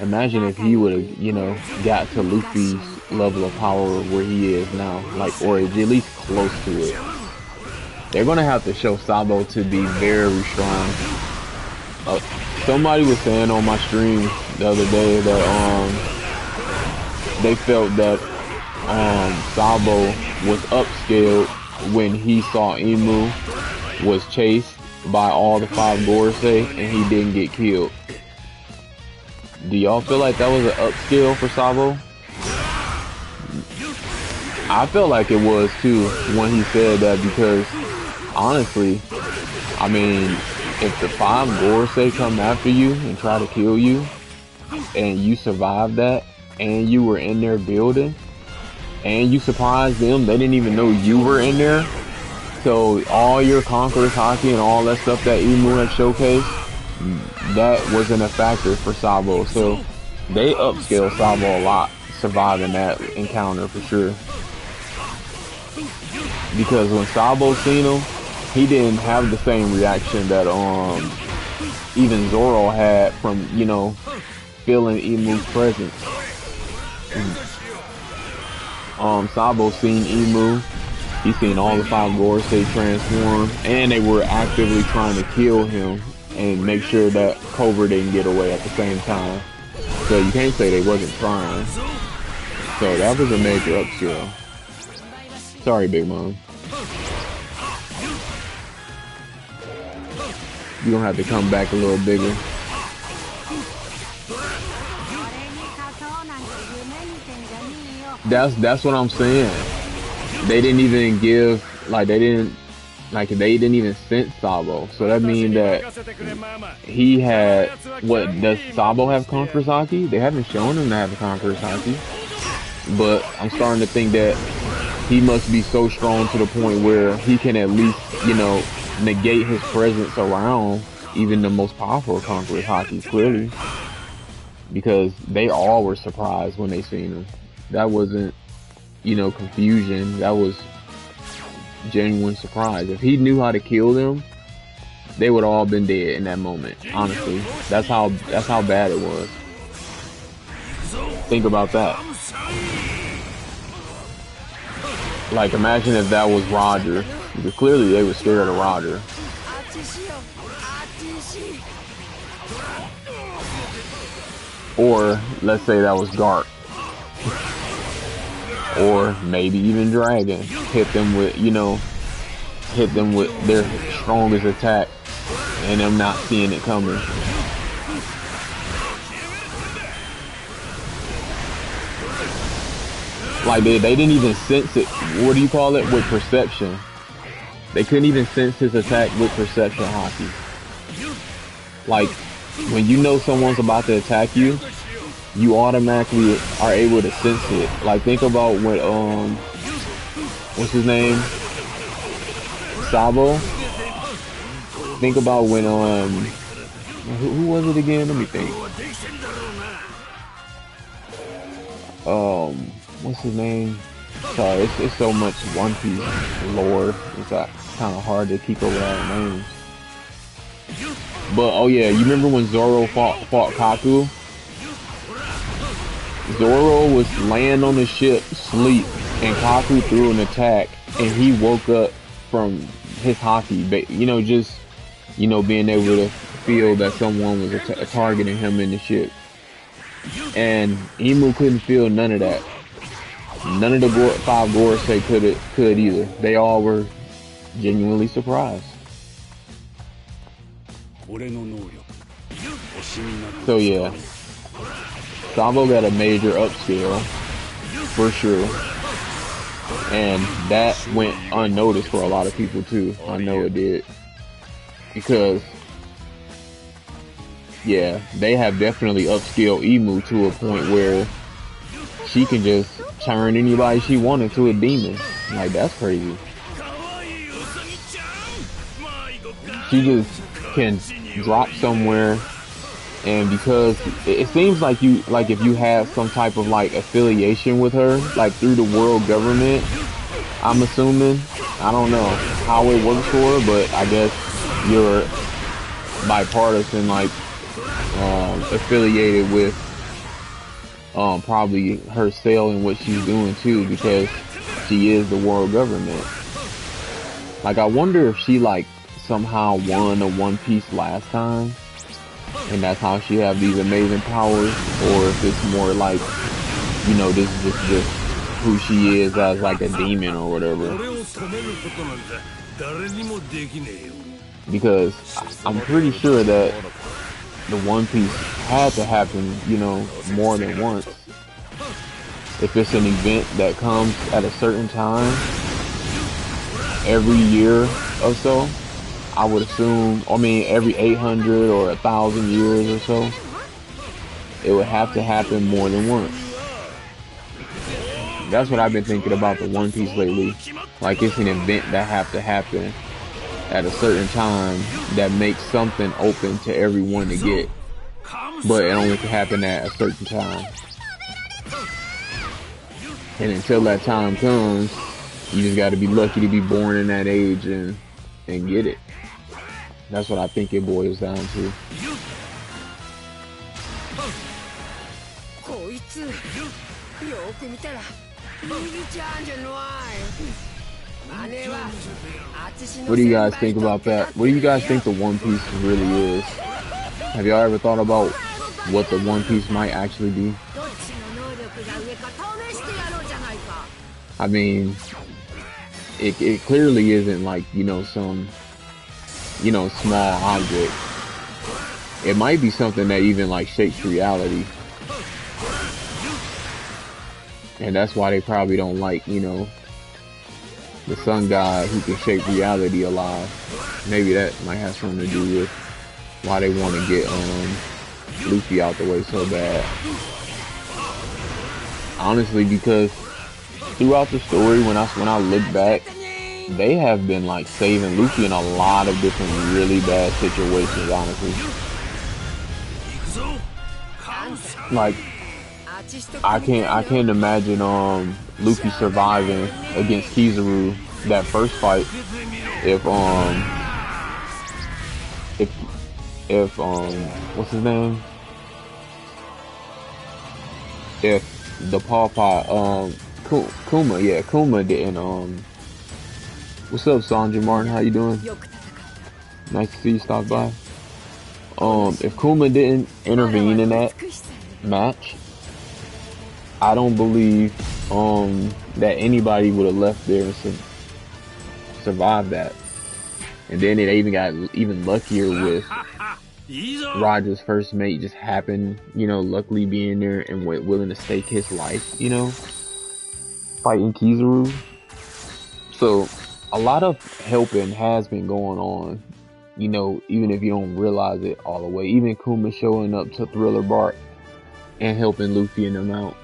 Imagine if he would have, you know, got to Luffy's level of power where he is now, like, or at least close to it. They're gonna have to show Sabo to be very strong. Somebody was saying on my stream the other day that they felt that Sabo was upscaled when he saw Imu was chased by all the 5 Gorosei and he didn't get killed. Do y'all feel like that was an upscale for Sabo? I felt like it was too when he said that, because honestly, I mean, if the 5 Gorosei come after you and try to kill you and you survive that and you were in their building and you surprised them, they didn't even know you were in there. So all your Conqueror's Haki and all that stuff that Imu had showcased, that wasn't a factor for Sabo. So they upscaled Sabo a lot, surviving that encounter for sure. Because when Sabo seen him, he didn't have the same reaction that even Zoro had from, you know, feeling Imu's presence. Sabo seen Imu, he seen all the 5 Gorosei transform, and they were actively trying to kill him and make sure that Cobra didn't get away at the same time. So you can't say they wasn't trying. So that was a major upscale. Sorry, Big Mom. You're gonna have to come back a little bigger. That's what I'm saying. They didn't even give, like, they didn't even sense Sabo. So that means that he had, what, does Sabo have Conqueror's Haki? They haven't shown him to have the Conqueror's Haki. But I'm starting to think that he must be so strong to the point where he can at least, you know, negate his presence around even the most powerful conquerors Haki, clearly. Because they all were surprised when they seen him. That wasn't, you know, confusion. That was genuine surprise. If he knew how to kill them, they would all been dead in that moment. Honestly, that's how bad it was. Think about that. Like, imagine if that was Roger. Because clearly they were scared of Roger. Or let's say that was Garp. Or maybe even Dragon. Hit them with, you know, hit them with their strongest attack and them not seeing it coming. Like they didn't even sense it. What do you call it? With perception. They couldn't even sense his attack with perception Haki. Like, when you know someone's about to attack you, you automatically are able to sense it. Like, think about when, what's his name? Sabo? Think about when, who was it again? Let me think. What's his name? Sorry, it's so much One Piece lore. It's kind of hard to keep up with all the names. But, oh yeah, you remember when Zoro fought Kaku? Zoro was laying on the ship, asleep, and Kaku threw an attack, and he woke up from his haki, you know, just, you know, being able to feel that someone was targeting him in the ship. And Imu couldn't feel none of that. None of the five Gorosei could either. They all were genuinely surprised. So yeah, Sabo got a major upscale, for sure. And that went unnoticed for a lot of people too. I know it did. Because, yeah, they have definitely upscaled Imu to a point where she can just turn anybody she wanted to a demon. Like, that's crazy. She just can drop somewhere, and because it seems like if you have some type of like affiliation with her, like through the world government, I'm assuming, I don't know how it works for her, but I guess you're bipartisan, like affiliated with probably her cell and what she's doing too, because she is the world government. Like, I wonder if she like somehow won a One Piece last time, and that's how she have these amazing powers, or if it's more like, you know, this is just who she is as like a demon or whatever. Because I'm pretty sure that the One Piece had to happen, you know, more than once. If it's an event that comes at a certain time every year or so, I would assume, I mean, every 800 or 1,000 years or so, it would have to happen more than once. That's what I've been thinking about the One Piece lately. Like, it's an event that have to happen at a certain time that makes something open to everyone to get, but it only can happen at a certain time. And until that time comes, you just got to be lucky to be born in that age and get it. That's what I think it boils down to. What do you guys think about that? What do you guys think the One Piece really is? Have y'all ever thought about what the One Piece might actually be? I mean, it clearly isn't like, you know, some, you know, small object. It might be something that even like shakes reality. And that's why they probably don't like, you know, the sun god who can shake reality alive. Maybe that might have something to do with why they want to get Luffy out the way so bad. Honestly, because throughout the story, when I look back, they have been like saving Luffy in a lot of different really bad situations, honestly. Like I can't imagine Luffy surviving against Kizaru that first fight if what's his name? If the Pawpaw Kuma didn't what's up, Sandra Martin? How you doing? Nice to see you stop by. If Kuma didn't intervene in that match, I don't believe that anybody would have left there and survived that. And then it even got even luckier with Roger's first mate just happened, luckily being there and willing to stake his life, fighting Kizaru. So a lot of helping has been going on, even if you don't realize it all the way. Even Kuma showing up to Thriller Bark and helping Luffy and them out.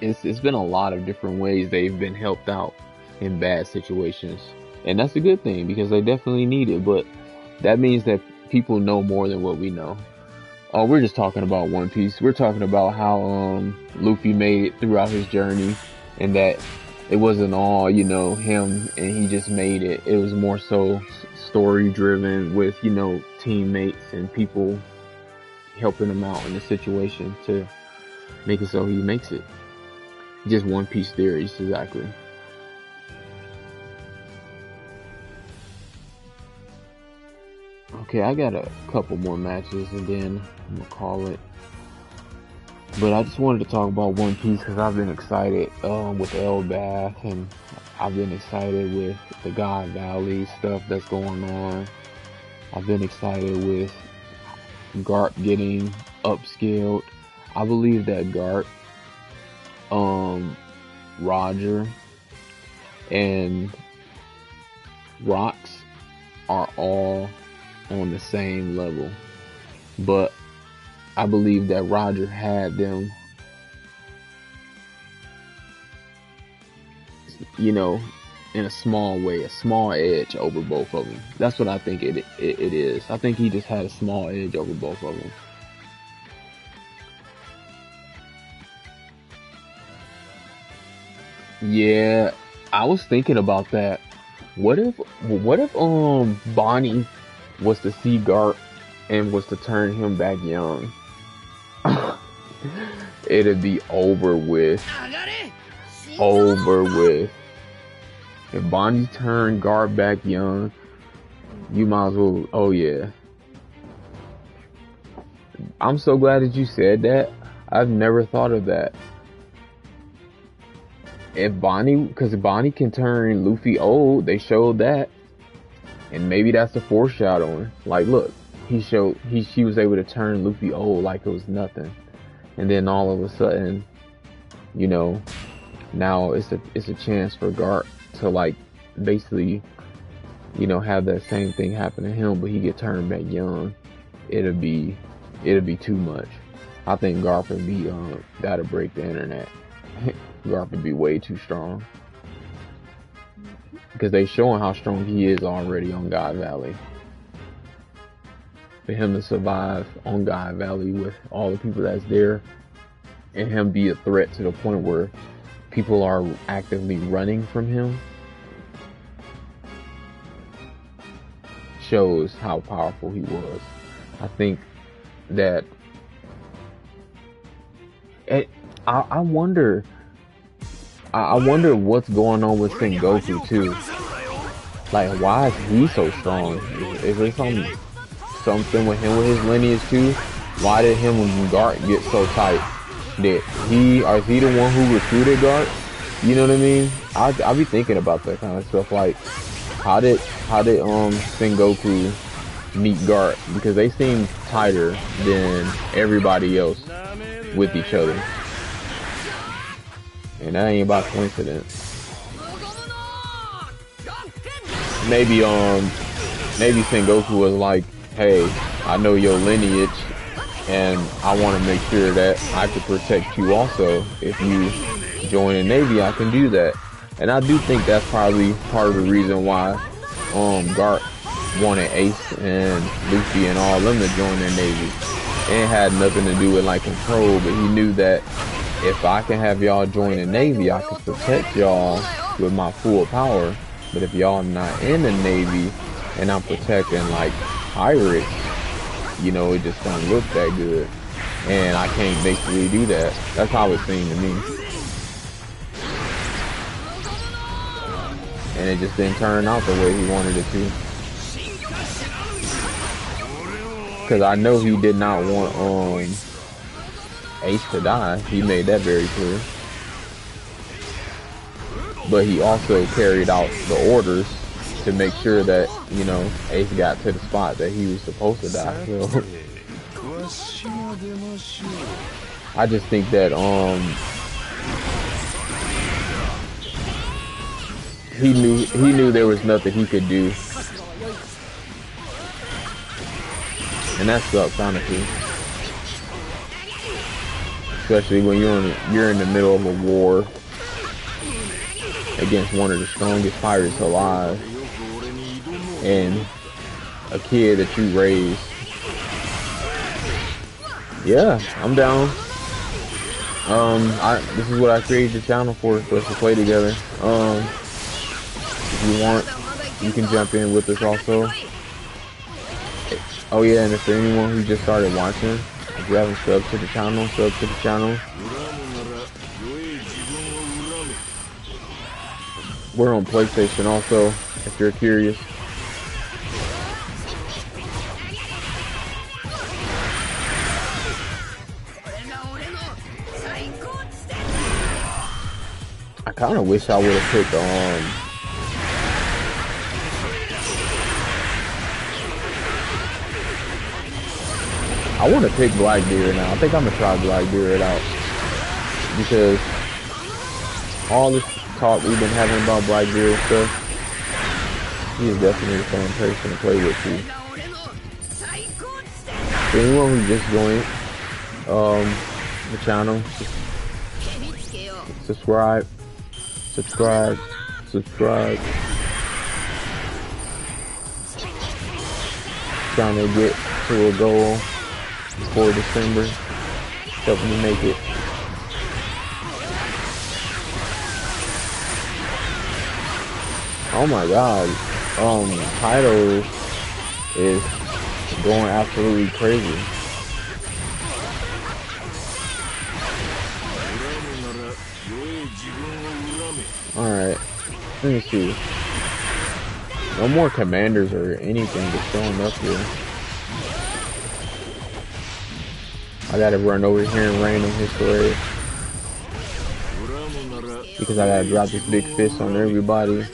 It's been a lot of different ways they've been helped out in bad situations. And that's a good thing because they definitely need it. But that means that people know more than what we know. We're just talking about One Piece. We're talking about how Luffy made it throughout his journey and that it wasn't all, him and he just made it. It was more so story driven with, teammates and people helping him out in the situation to make it so he makes it. Just One Piece theories, exactly. Okay, I got a couple more matches and then I'm gonna call it. But I just wanted to talk about One Piece because I've been excited with Elbaf, and I've been excited with the God Valley stuff that's going on. I've been excited with Garp getting upscaled. I believe that Garp, Roger, and Rocks are all on the same level. But I believe that Roger had them, in a small way, a small edge over both of them. That's what I think it is. I think he just had a small edge over both of them. Yeah, I was thinking about that. What if Bonnie was to see Garp and was to turn him back young? It'd be over with. Over with. If Bonnie turned Garp back young, you might as well. Oh yeah. I'm so glad that you said that. I've never thought of that. If Bonnie, because Bonnie can turn Luffy old, they showed that, and maybe that's a foreshadowing. Like, look, she was able to turn Luffy old like it was nothing, and then all of a sudden, now it's a chance for Garp to like basically, have that same thing happen to him, but he get turned back young. It'd be too much. I think Garp would be that'll break the internet. Garp would be way too strong because they showing how strong he is already on God Valley. For him to survive on God Valley with all the people that's there, and him be a threat to the point where people are actively running from him, shows how powerful he was. I think that I wonder what's going on with Sengoku too. Like, why is he so strong? Is there something with him with his lineage too? Why did him and Garp get so tight? Is he the one who recruited Garp? You know what I mean? I'll be thinking about that kind of stuff. Like, how did Sengoku meet Garp? Because they seem tighter than everybody else with each other. And that ain't by coincidence. Maybe Sengoku was like, hey, I know your lineage and I want to make sure that I could protect you also if you join the Navy, I can do that. And I do think that's probably part of the reason why Garp wanted Ace and Luffy and all them to join the Navy. It had nothing to do with like control, but he knew that if I can have y'all join the Navy, I can protect y'all with my full power. But if y'all not in the Navy and I'm protecting like pirates, you know, it just don't look that good. And I can't basically do that. That's how it seemed to me. And it just didn't turn out the way he wanted it to. Because I know he did not want Ace to die. He made that very clear. But he also carried out the orders to make sure that, you know, Ace got to the spot that he was supposed to die. So I just think that he knew there was nothing he could do. And that sucks, honestly. Especially when you're in the middle of a war against one of the strongest pirates alive, and a kid that you raised. Yeah, I'm down. This is what I created the channel for us to play together. If you want, you can jump in with us also. Oh yeah, and if there's anyone who just started watching, if you haven't subbed to the channel, sub to the channel. We're on PlayStation also, if you're curious. I kind of wish I would have picked I want to pick Blackbeard now. I think I'm gonna try Blackbeard out because all this talk we've been having about Blackbeard stuff, he is definitely a fun person to play with too. For anyone who just joined the channel, subscribe. Trying to get to a goal before December. Help me make it. Oh my god. Kaido is going absolutely crazy. Alright. Let me see. No more commanders or anything just showing up here. I gotta run over here and rain on his parade. Because I gotta drop this big fist on everybody.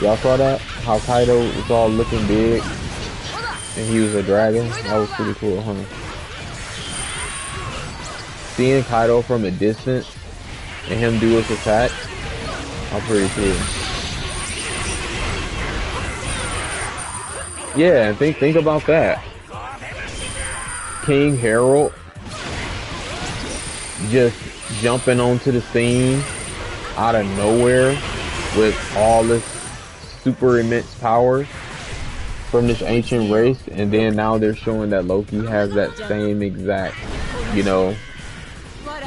Y'all saw that? How Kaido was all looking big and he was a dragon? That was pretty cool, huh? Seeing Kaido from a distance and him do his attack, I'm pretty cool. Yeah, and think about that. King Harold just jumping onto the scene out of nowhere with all this super immense power from this ancient race, and then now they're showing that Loki has that same exact, you know,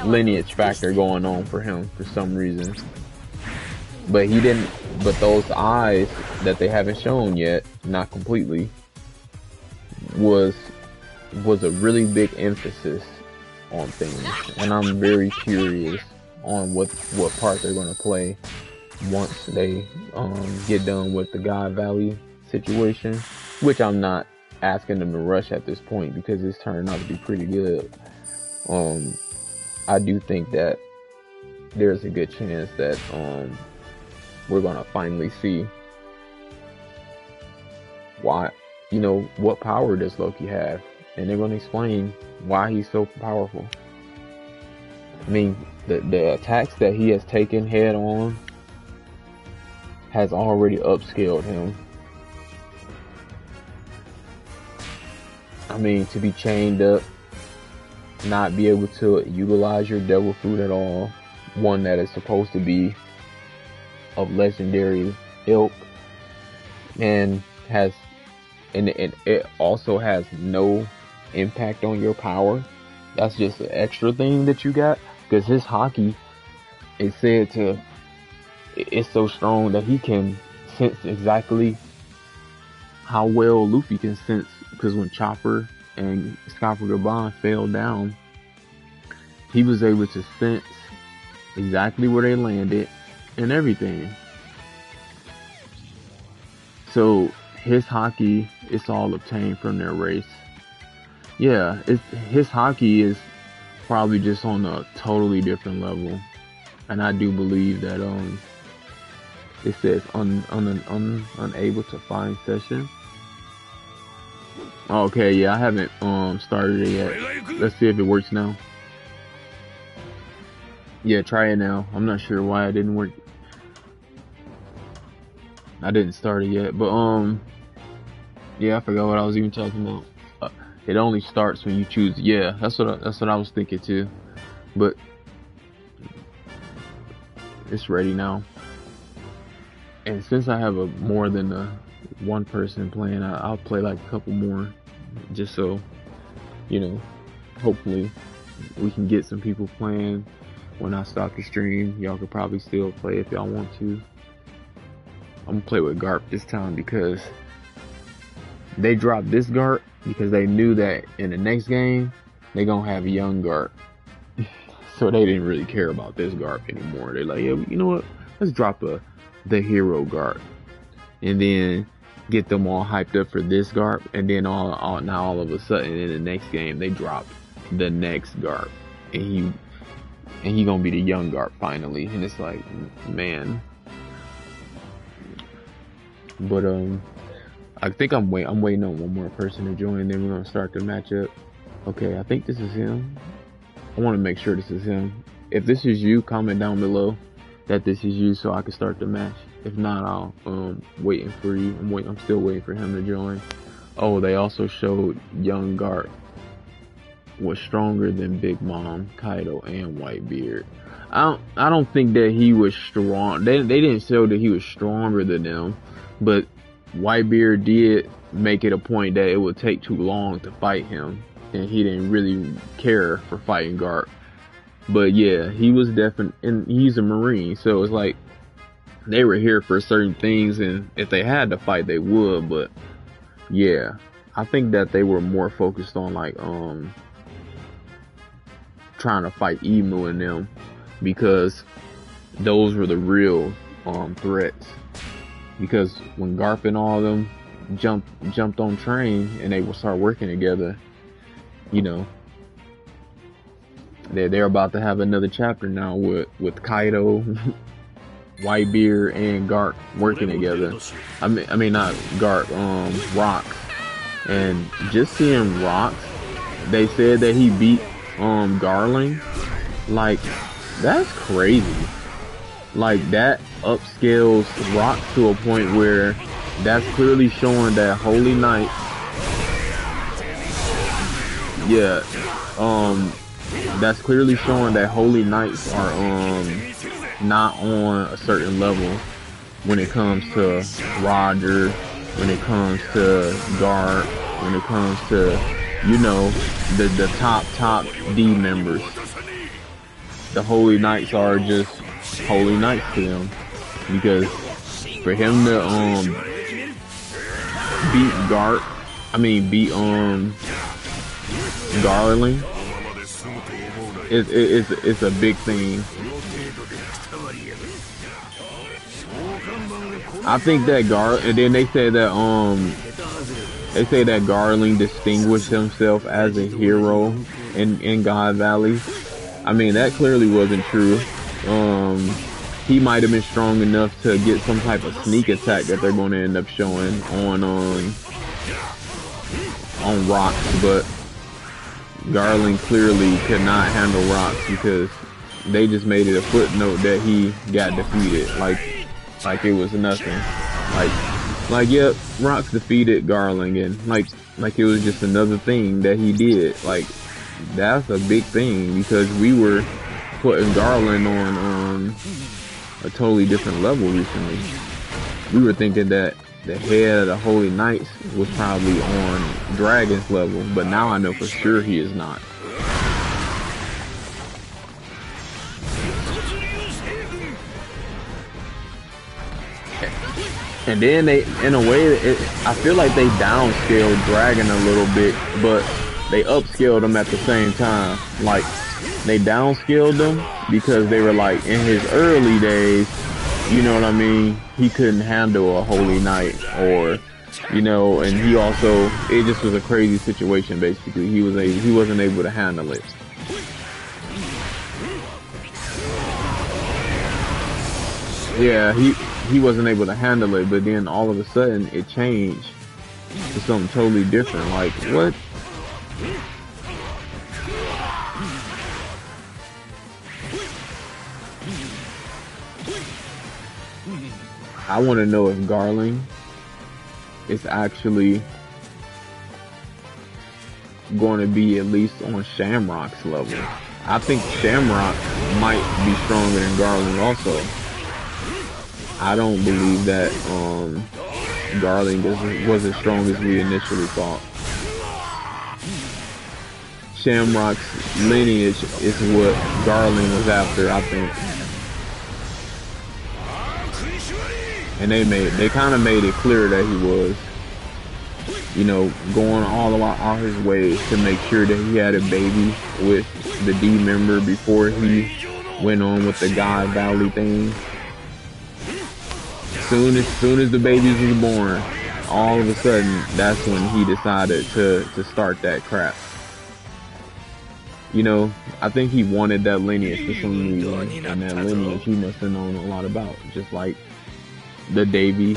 lineage factor going on for him for some reason. But he didn't, but those eyes that they haven't shown yet, not completely, was a really big emphasis on things. And I'm very curious on what part they're going to play once they get done with the God Valley situation, which I'm not asking them to rush at this point because it's turning out to be pretty good. I do think that there's a good chance that we're gonna finally see why, you know, what power does Loki have, and they're gonna explain why he's so powerful. I mean, the attacks that he has taken head on has already upscaled him. I mean, to be chained up, not be able to utilize your devil fruit at all, one that is supposed to be of legendary ilk, and it also has no impact on your power. That's just an extra thing that you got, because his haki is said to, it's so strong that he can sense exactly how well Luffy can sense, because when Chopper and Scopper Goban fell down, he was able to sense exactly where they landed and everything. So his haki is all obtained from their race. Yeah, his haki is probably just on a totally different level, and I do believe that it says unable to find session. Okay, yeah, I haven't started it yet. Let's see if it works now. Yeah, try it now. I'm not sure why it didn't work. I didn't start it yet, but yeah, I forgot what I was even talking about. It only starts when you choose. Yeah, that's what I was thinking too. But it's ready now. And since I have more than one person playing, I'll play like a couple more, just so, you know, hopefully we can get some people playing. When I stop the stream, y'all could probably still play if y'all want to. I'm gonna play with Garp this time because they dropped this Garp because they knew that in the next game they gonna have young Garp. So they didn't really care about this Garp anymore. They're like, yeah, you know what? Let's drop the hero Garp, and then get them all hyped up for this Garp, and then now all of a sudden in the next game they drop the next Garp, and he gonna be the young Garp finally, and it's like, man. But I think I'm waiting on one more person to join, then we're gonna start the matchup. Okay, I think this is him. I want to make sure this is him. If this is you, comment down below that this is you so I can start the match. If not, I'll waiting for you. I'm still waiting for him to join. Oh, they also showed young Garp was stronger than Big Mom, Kaido, and Whitebeard. I don't think that he was strong. They didn't show that he was stronger than them, but Whitebeard did make it a point that it would take too long to fight him, and he didn't really care for fighting Garp. But yeah, he was definitely, and he's a Marine, so it's like they were here for certain things, and if they had to fight, they would. But yeah, I think that they were more focused on like trying to fight Emu and them, because those were the real threats. Because when Garp and all of them jumped on train and they will start working together, you know, they're about to have another chapter now with Kaido, Whitebeard, and Garp working together. I mean not Garp, Rocks. And just seeing Rocks, they said that he beat Garling. Like, that's crazy. Like, that upscales Rocks to a point where that's clearly showing that Holy Knight, yeah, that's clearly showing that Holy Knights are not on a certain level when it comes to Roger, when it comes to Garp, when it comes to, you know, the top D members. The Holy Knights are just Holy Knights to them, because for him to beat Garling, it's a big thing. I think that and then they say that Garling distinguished himself as a hero in God Valley. I mean, that clearly wasn't true. He might have been strong enough to get some type of sneak attack that they're going to end up showing on Rocks, but Garling clearly could not handle Rocks, because they just made it a footnote that he got defeated, like it was nothing. Like, Like, yep, Rocks defeated Garland, and like it was just another thing that he did. Like, that's a big thing because we were putting Garland on a totally different level recently. We were thinking that the head of the Holy Knights was probably on Dragon's level, but now I know for sure he is not. And then they, in a way, I feel like they downscaled Dragon a little bit, but they upscaled him at the same time. Like, they downscaled him because they were like, in his early days, you know what I mean, he couldn't handle a Holy Knight, or, you know, and he also, it just was a crazy situation basically. He wasn't able to handle it. Yeah, he wasn't able to handle it, but then all of a sudden it changed to something totally different. Like, what? I want to know if Garland is actually going to be at least on Shamrock's level. I think Shamrock might be stronger than Garland also. I don't believe that Garland was as strong as we initially thought. Shamrock's lineage is what Garland was after, I think. And they kind of made it clear that he was, you know, going all out his way to make sure that he had a baby with the D member before he went on with the God Valley thing. Soon as the babies was born, all of a sudden, that's when he decided to start that crap. You know, I think he wanted that lineage for some reason, and that lineage he must have known a lot about, just like the Davey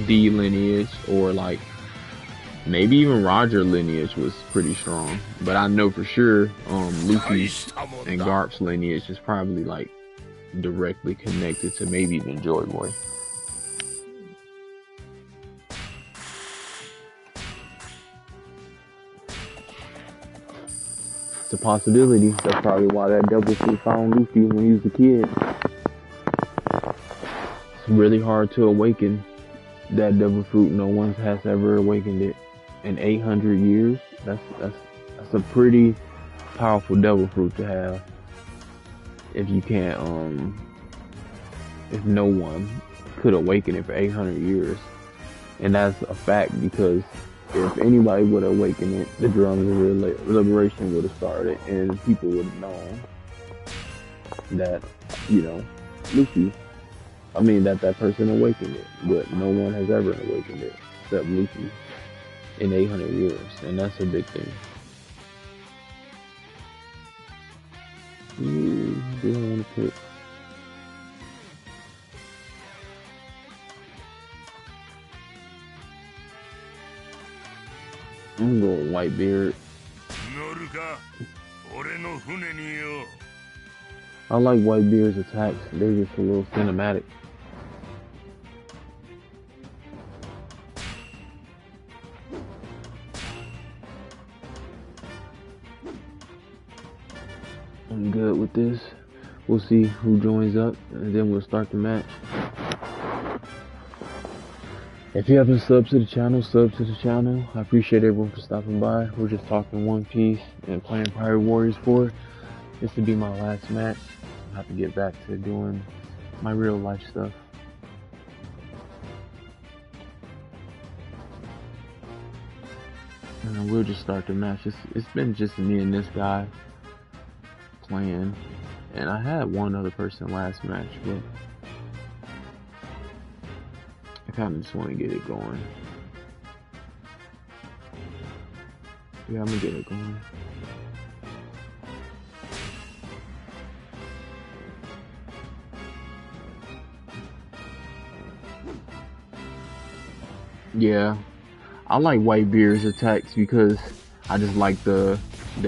D lineage, or like maybe even Roger lineage was pretty strong. But I know for sure Luffy and Garp's lineage is probably like directly connected to maybe even Joy Boy. It's a possibility. That's probably why that Devil Fruit found Luffy when he was a kid. It's really hard to awaken that Devil Fruit. No one has ever awakened it in 800 years. That's a pretty powerful Devil Fruit to have. If you can't, if no one could awaken it for 800 years, and that's a fact because if anybody would awaken it, the Drums of Liberation would have started, and people would have known that, you know, Luffy, that person awakened it, but no one has ever awakened it except Luffy in 800 years, and that's a big thing. Do I want to pick? I'm going Whitebeard. I like Whitebeard's attacks. They're just a little cinematic. I'm good with this. We'll see who joins up, and then we'll start the match. If you haven't subbed to the channel, sub to the channel. I appreciate everyone for stopping by. We're just talking One Piece and playing Pirate Warriors 4. This will be my last match. I have to get back to doing my real life stuff. And we'll just start the match. It's been just me and this guy playing. And I had one other person last match, but I kind of just want to get it going. Yeah, I'm gonna get it going. Yeah, I like Whitebeard's attacks because I just like the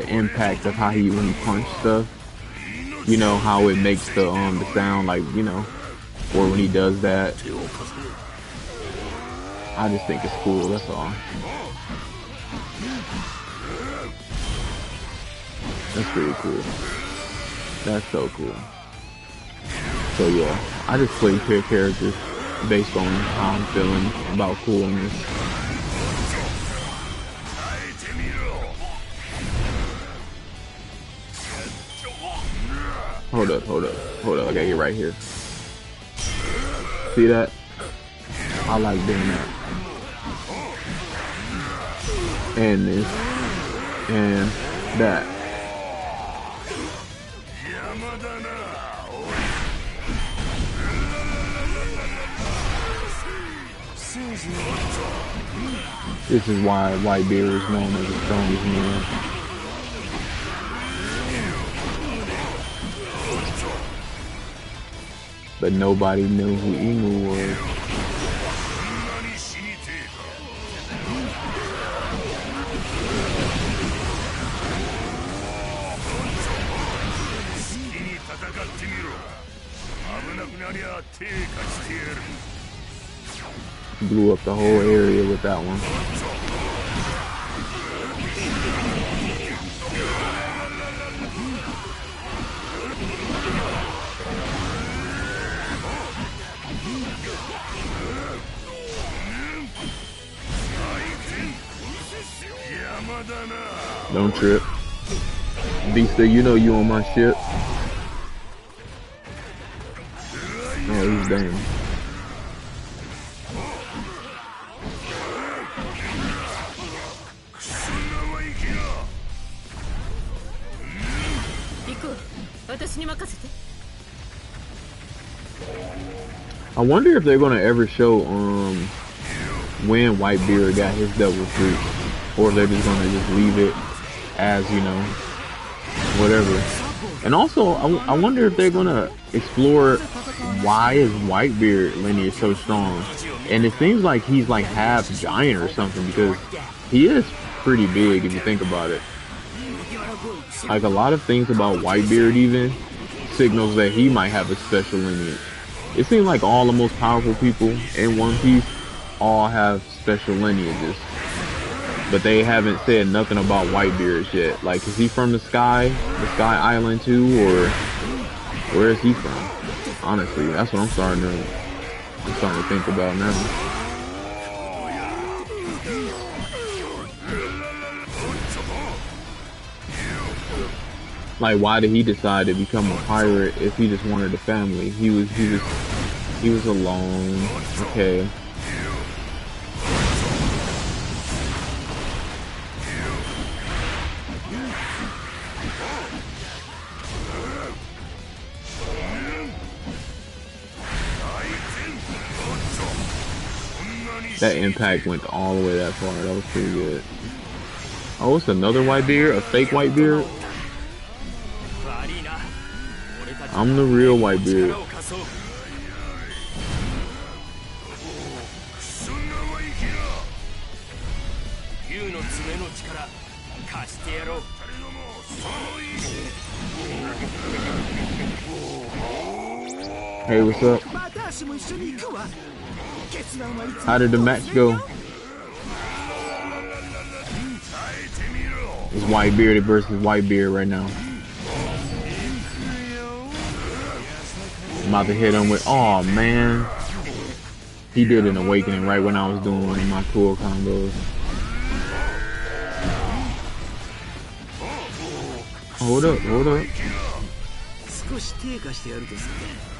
impact of how when he punch stuff. You know how it makes the sound, like, you know, or when he does that. I just think it's cool, that's all. That's pretty cool. That's so cool. So yeah, I just play characters based on how I'm feeling about coolness. Hold up. I gotta get right here. See that? I like doing that. And this. And that. This is why Whitebeard is known as the strongest man. But nobody knew who Emu was. Blew up the whole area with that one. Don't trip. Beasta, you know you on my ship. Oh, he's damn. I wonder if they're gonna ever show when Whitebeard got his double fruit, or if they're just gonna just leave it as, you know, whatever. And also, I wonder if they're gonna explore why is Whitebeard lineage so strong. And it seems like he's like half giant or something, because he is pretty big if you think about it. Like a lot of things about Whitebeard even signals that he might have a special lineage. It seems like all the most powerful people in One Piece all have special lineages, but they haven't said nothing about Whitebeard yet. Like, is he from the Sky Island too, or where is he from? Honestly, that's what I'm starting to think about now. Like, why did he decide to become a pirate if he just wanted a family? He was alone. Okay. That impact went all the way that far. That was pretty good. Oh, it's another Whitebeard? A fake Whitebeard? I'm the real Whitebeard. Hey, what's up? How did the match go? It's Whitebeard versus Whitebeard right now. I'm about to hit him with, oh man. He did an awakening right when I was doing one of my cool combos. Hold up.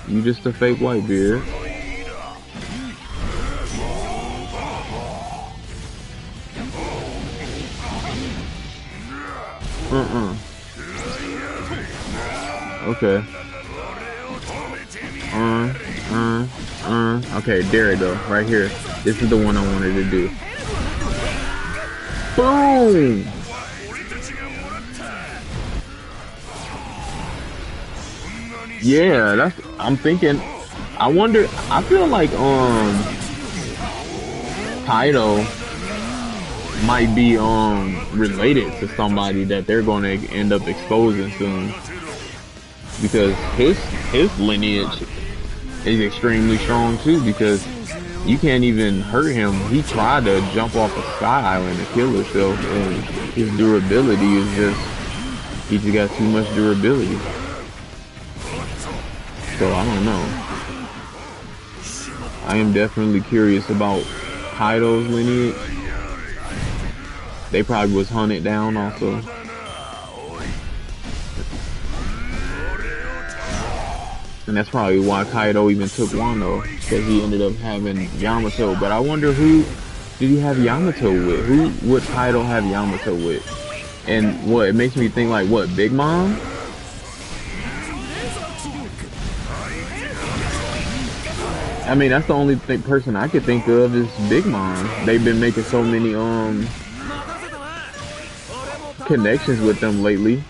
You just a fake Whitebeard. Okay. Okay, there it go. Right here. This is the one I wanted to do. Boom! Yeah, that's, I'm thinking, I wonder, I feel like, Kaido might be, related to somebody that they're going to end up exposing soon. Because his lineage is extremely strong too, because You can't even hurt him. He tried to jump off a sky island to kill himself, and his durability is just, he just got too much durability. So I don't know. I am definitely curious about Kaido's lineage. They probably was hunted down also. And that's probably why Kaido even took Wano, because he ended up having Yamato. But I wonder who did he have Yamato with? Who would Kaido have Yamato with? And what, it makes me think like, what, Big Mom? I mean, that's the only person I could think of is Big Mom. They've been making so many connections with them lately.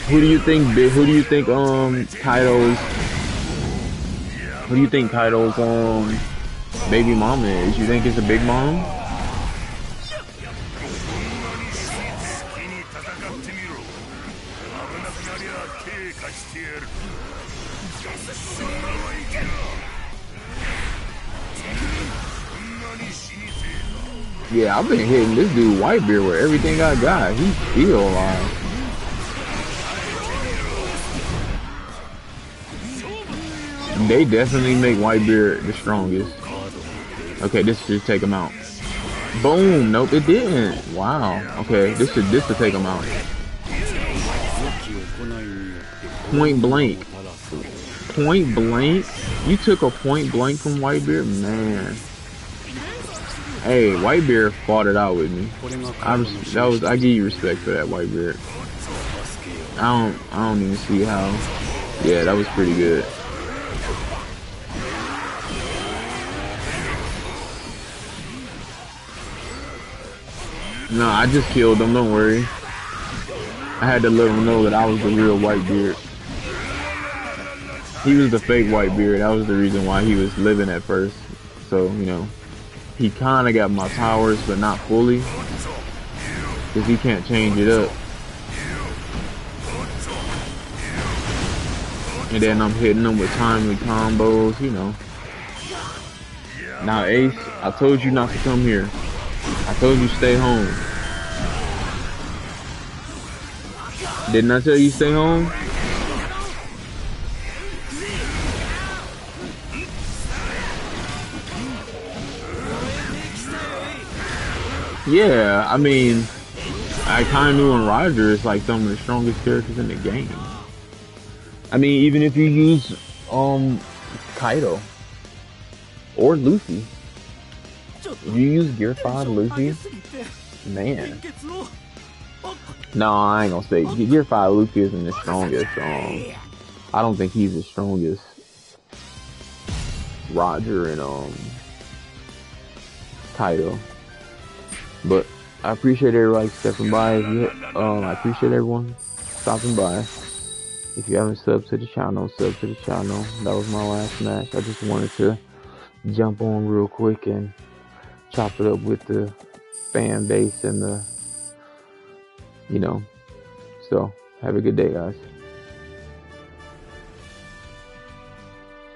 Who do you think Kaido's baby mama is? You think it's a Big Mom? Yeah, I've been hitting this dude Whitebeard with everything I got. He's still alive. They definitely make Whitebeard the strongest. Okay, this should take him out. Boom! Nope, it didn't. Wow. Okay, this should take him out. Point blank. Point blank? You took a point blank from Whitebeard? Man. Hey, Whitebeard fought it out with me. I give you respect for that, Whitebeard. I don't even see how. Yeah, that was pretty good. No, I just killed him, don't worry. I had to let him know that I was the real Whitebeard. He was the fake Whitebeard. That was the reason why he was living at first. So, you know, he kind of got my powers, but not fully. Because he can't change it up. And then I'm hitting him with timely combos, you know. Now, Ace, I told you not to come here. I told you stay home. Didn't I tell you stay home? Yeah, I mean, I kind of knew Roger is like some of the strongest characters in the game. I mean, even if you use Kaido or Luffy, if you use Gear 5 Luffy, man. No, I ain't gonna say Gear 5 Luffy isn't the strongest. I don't think he's the strongest. Roger and Kaido. But I appreciate everybody stepping by. I appreciate everyone stopping by. If you haven't subbed to the channel, sub to the channel. That was my last match. I just wanted to jump on real quick and chop it up with the fan base and the, you know. So have a good day, guys.